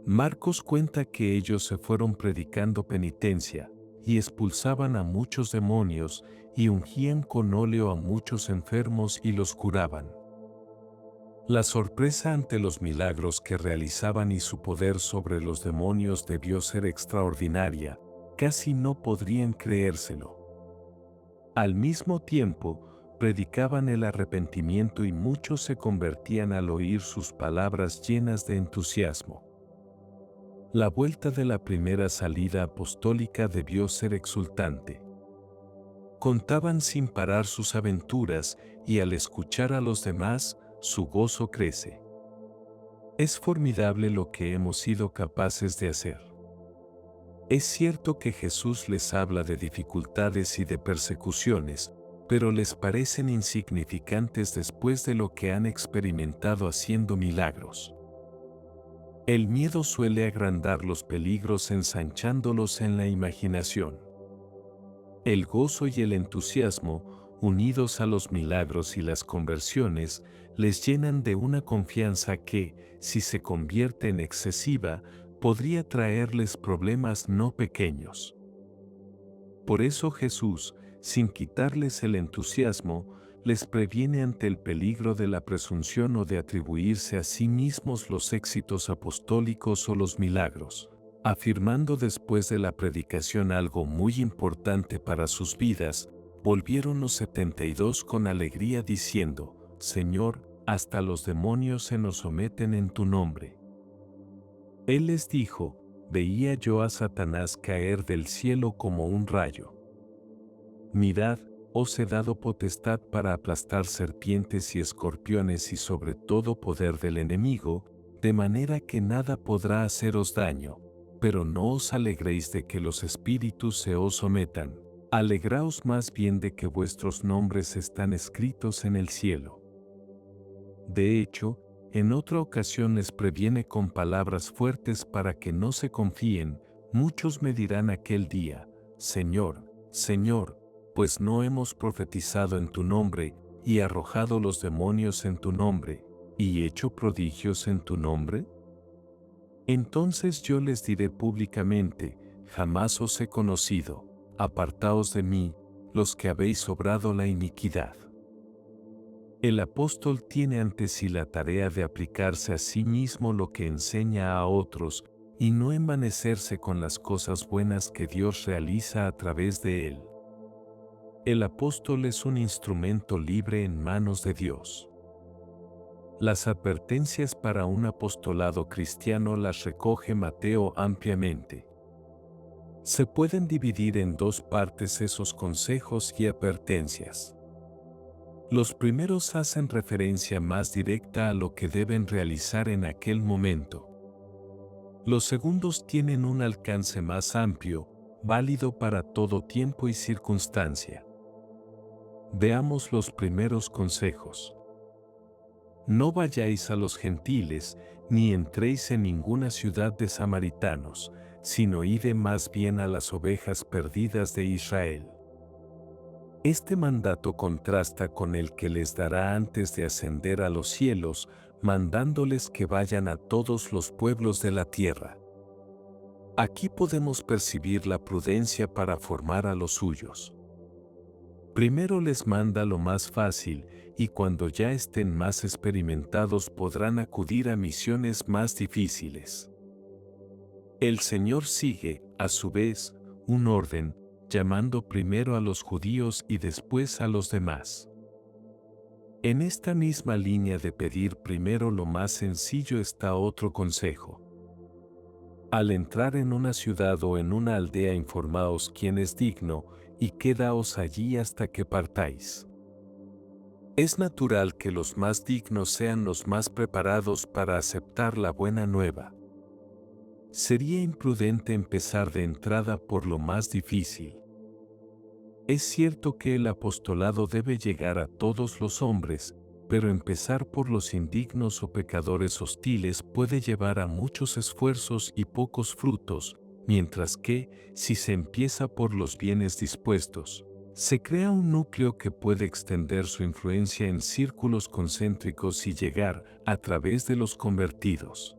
A: Marcos cuenta que ellos se fueron predicando penitencia, y expulsaban a muchos demonios, y ungían con óleo a muchos enfermos y los curaban. La sorpresa ante los milagros que realizaban y su poder sobre los demonios debió ser extraordinaria, casi no podrían creérselo. Al mismo tiempo, predicaban el arrepentimiento y muchos se convertían al oír sus palabras llenas de entusiasmo. La vuelta de la primera salida apostólica debió ser exultante. Contaban sin parar sus aventuras y al escuchar a los demás, su gozo crece. Es formidable lo que hemos sido capaces de hacer. Es cierto que Jesús les habla de dificultades y de persecuciones, pero les parecen insignificantes después de lo que han experimentado haciendo milagros. El miedo suele agrandar los peligros ensanchándolos en la imaginación. El gozo y el entusiasmo, unidos a los milagros y las conversiones, les llenan de una confianza que, si se convierte en excesiva, podría traerles problemas no pequeños. Por eso Jesús, sin quitarles el entusiasmo, les previene ante el peligro de la presunción o de atribuirse a sí mismos los éxitos apostólicos o los milagros, afirmando después de la predicación algo muy importante para sus vidas. Volvieron los 72 con alegría diciendo: Señor, hasta los demonios se nos someten en tu nombre. Él les dijo: veía yo a Satanás caer del cielo como un rayo. Mirad, os he dado potestad para aplastar serpientes y escorpiones y sobre todo poder del enemigo, de manera que nada podrá haceros daño. Pero no os alegréis de que los espíritus se os sometan, alegraos más bien de que vuestros nombres están escritos en el cielo. De hecho, en otra ocasión les previene con palabras fuertes para que no se confíen. Muchos me dirán aquel día: Señor, Señor, pues no hemos profetizado en tu nombre, y arrojado los demonios en tu nombre, y hecho prodigios en tu nombre? Entonces yo les diré públicamente, jamás os he conocido, apartaos de mí, los que habéis obrado la iniquidad. El apóstol tiene ante sí la tarea de aplicarse a sí mismo lo que enseña a otros, y no envanecerse con las cosas buenas que Dios realiza a través de él. El apóstol es un instrumento libre en manos de Dios. Las advertencias para un apostolado cristiano las recoge Mateo ampliamente. Se pueden dividir en dos partes esos consejos y advertencias. Los primeros hacen referencia más directa a lo que deben realizar en aquel momento. Los segundos tienen un alcance más amplio, válido para todo tiempo y circunstancia. Veamos los primeros consejos. No vayáis a los gentiles, ni entréis en ninguna ciudad de samaritanos, sino id más bien a las ovejas perdidas de Israel. Este mandato contrasta con el que les dará antes de ascender a los cielos, mandándoles que vayan a todos los pueblos de la tierra. Aquí podemos percibir la prudencia para formar a los suyos. Primero les manda lo más fácil, y cuando ya estén más experimentados podrán acudir a misiones más difíciles. El Señor sigue, a su vez, un orden, llamando primero a los judíos y después a los demás. En esta misma línea de pedir primero lo más sencillo está otro consejo. Al entrar en una ciudad o en una aldea, informaos quién es digno, y quedaos allí hasta que partáis. Es natural que los más dignos sean los más preparados para aceptar la buena nueva. Sería imprudente empezar de entrada por lo más difícil. Es cierto que el apostolado debe llegar a todos los hombres, pero empezar por los indignos o pecadores hostiles puede llevar a muchos esfuerzos y pocos frutos, mientras que, si se empieza por los bienes dispuestos, se crea un núcleo que puede extender su influencia en círculos concéntricos y llegar, a través de los convertidos,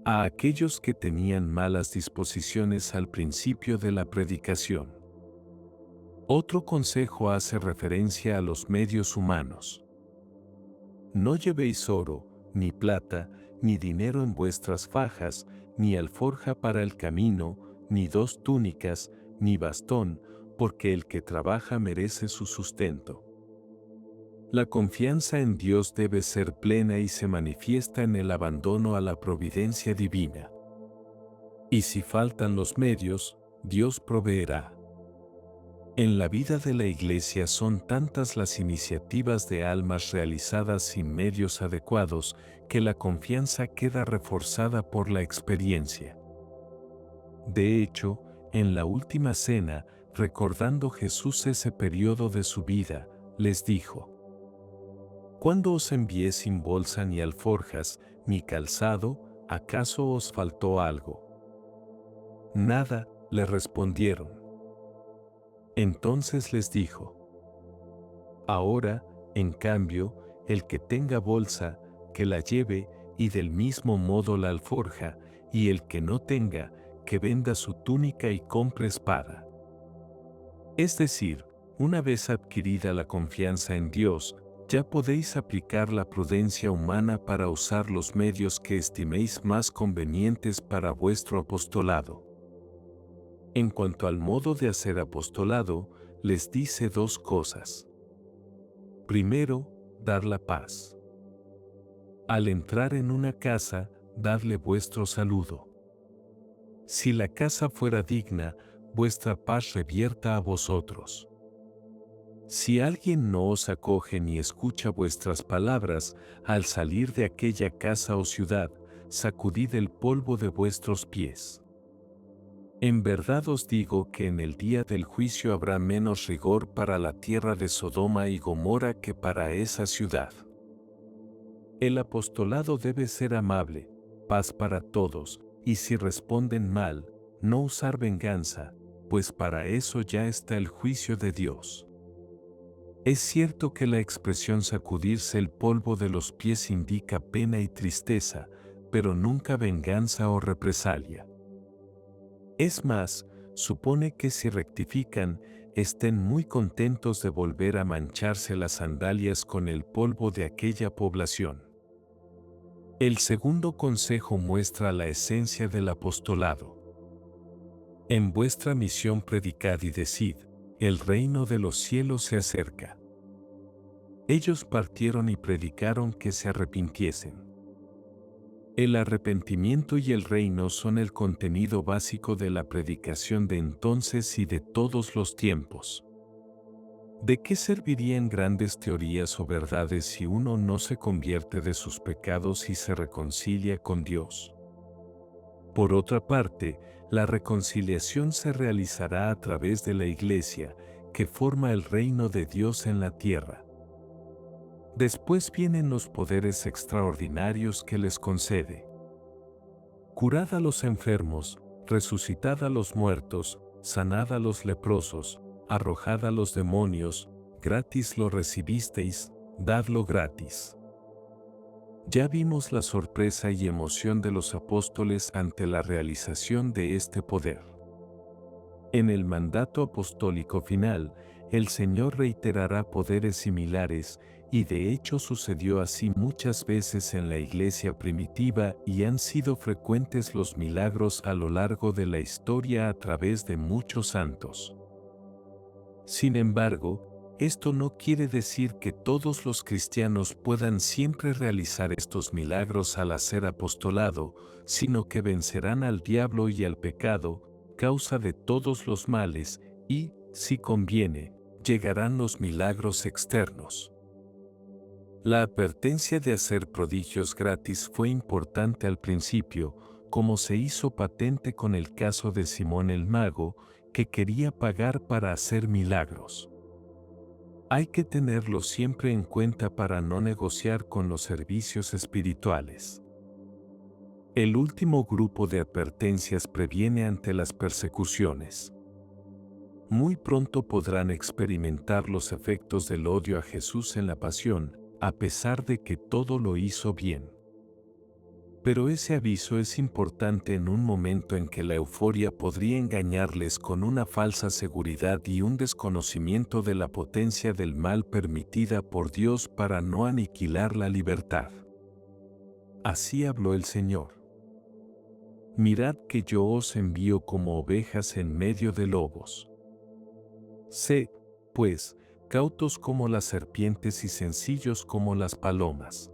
A: a aquellos que tenían malas disposiciones al principio de la predicación. Otro consejo hace referencia a los medios humanos. No llevéis oro, ni plata, ni dinero en vuestras fajas, ni alforja para el camino, ni dos túnicas, ni bastón, porque el que trabaja merece su sustento. La confianza en Dios debe ser plena y se manifiesta en el abandono a la providencia divina. Y si faltan los medios, Dios proveerá. En la vida de la Iglesia son tantas las iniciativas de almas realizadas sin medios adecuados que la confianza queda reforzada por la experiencia. De hecho, en la última cena, recordando Jesús ese periodo de su vida, les dijo: «Cuando os envié sin bolsa ni alforjas, ni calzado, ¿acaso os faltó algo?» «Nada», le respondieron. Entonces les dijo: «Ahora, en cambio, el que tenga bolsa, que la lleve, y del mismo modo la alforja, y el que no tenga, que venda su túnica y compre espada». Es decir, una vez adquirida la confianza en Dios, ya podéis aplicar la prudencia humana para usar los medios que estiméis más convenientes para vuestro apostolado. En cuanto al modo de hacer apostolado, les dice dos cosas. Primero, dar la paz. Al entrar en una casa, dadle vuestro saludo. Si la casa fuera digna, vuestra paz revierta a vosotros. Si alguien no os acoge ni escucha vuestras palabras, al salir de aquella casa o ciudad, sacudid el polvo de vuestros pies. En verdad os digo que en el día del juicio habrá menos rigor para la tierra de Sodoma y Gomorra que para esa ciudad. El apostolado debe ser amable, paz para todos, y si responden mal, no usar venganza, pues para eso ya está el juicio de Dios. Es cierto que la expresión sacudirse el polvo de los pies indica pena y tristeza, pero nunca venganza o represalia. Es más, supone que si rectifican, estén muy contentos de volver a mancharse las sandalias con el polvo de aquella población. El segundo consejo muestra la esencia del apostolado. En vuestra misión predicad y decid, el reino de los cielos se acerca. Ellos partieron y predicaron que se arrepintiesen. El arrepentimiento y el reino son el contenido básico de la predicación de entonces y de todos los tiempos. ¿De qué servirían grandes teorías o verdades si uno no se convierte de sus pecados y se reconcilia con Dios? Por otra parte, la reconciliación se realizará a través de la Iglesia, que forma el reino de Dios en la tierra. Después vienen los poderes extraordinarios que les concede. Curad a los enfermos, resucitad a los muertos, sanad a los leprosos, arrojad a los demonios, gratis lo recibisteis, dadlo gratis. Ya vimos la sorpresa y emoción de los apóstoles ante la realización de este poder. En el mandato apostólico final, el Señor reiterará poderes similares, y de hecho sucedió así muchas veces en la iglesia primitiva y han sido frecuentes los milagros a lo largo de la historia a través de muchos santos. Sin embargo, esto no quiere decir que todos los cristianos puedan siempre realizar estos milagros al hacer apostolado, sino que vencerán al diablo y al pecado, causa de todos los males, y, si conviene, llegarán los milagros externos. La advertencia de hacer prodigios gratis fue importante al principio, como se hizo patente con el caso de Simón el Mago, que quería pagar para hacer milagros. Hay que tenerlo siempre en cuenta para no negociar con los servicios espirituales. El último grupo de advertencias previene ante las persecuciones. Muy pronto podrán experimentar los efectos del odio a Jesús en la pasión, a pesar de que todo lo hizo bien. Pero ese aviso es importante en un momento en que la euforia podría engañarles con una falsa seguridad y un desconocimiento de la potencia del mal permitida por Dios para no aniquilar la libertad. Así habló el Señor. Mirad que yo os envío como ovejas en medio de lobos. Sed, pues, cautos como las serpientes y sencillos como las palomas.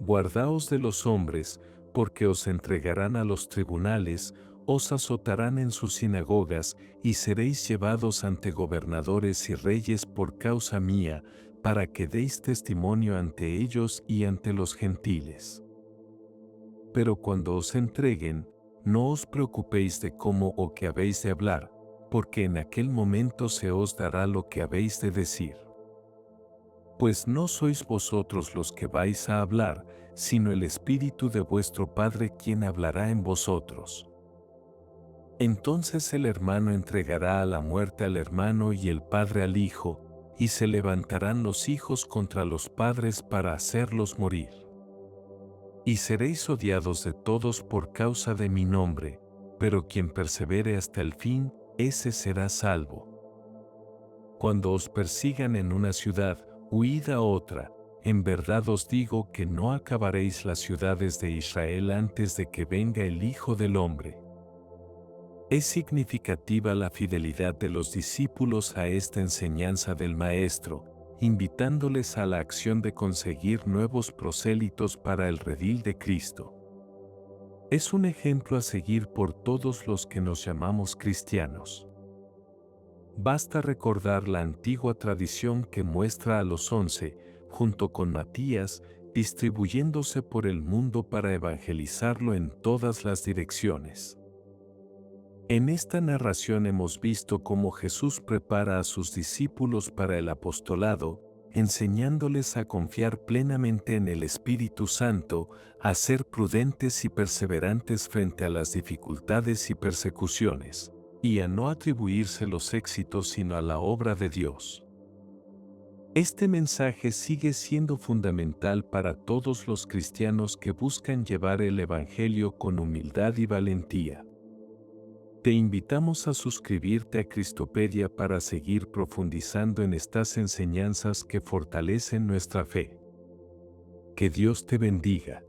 A: Guardaos de los hombres, porque os entregarán a los tribunales, os azotarán en sus sinagogas, y seréis llevados ante gobernadores y reyes por causa mía, para que deis testimonio ante ellos y ante los gentiles. Pero cuando os entreguen, no os preocupéis de cómo o qué habéis de hablar, porque en aquel momento se os dará lo que habéis de decir. Pues no sois vosotros los que vais a hablar, sino el Espíritu de vuestro Padre quien hablará en vosotros. Entonces el hermano entregará a la muerte al hermano y el padre al hijo, y se levantarán los hijos contra los padres para hacerlos morir. Y seréis odiados de todos por causa de mi nombre, pero quien persevere hasta el fin, ese será salvo. Cuando os persigan en una ciudad, huid a otra. En verdad os digo que no acabaréis las ciudades de Israel antes de que venga el Hijo del Hombre. Es significativa la fidelidad de los discípulos a esta enseñanza del Maestro, invitándoles a la acción de conseguir nuevos prosélitos para el redil de Cristo. Es un ejemplo a seguir por todos los que nos llamamos cristianos. Basta recordar la antigua tradición que muestra a los 11, junto con Matías, distribuyéndose por el mundo para evangelizarlo en todas las direcciones. En esta narración hemos visto cómo Jesús prepara a sus discípulos para el apostolado, enseñándoles a confiar plenamente en el Espíritu Santo, a ser prudentes y perseverantes frente a las dificultades y persecuciones, y a no atribuirse los éxitos sino a la obra de Dios. Este mensaje sigue siendo fundamental para todos los cristianos que buscan llevar el Evangelio con humildad y valentía. Te invitamos a suscribirte a Cristopedia para seguir profundizando en estas enseñanzas que fortalecen nuestra fe. Que Dios te bendiga.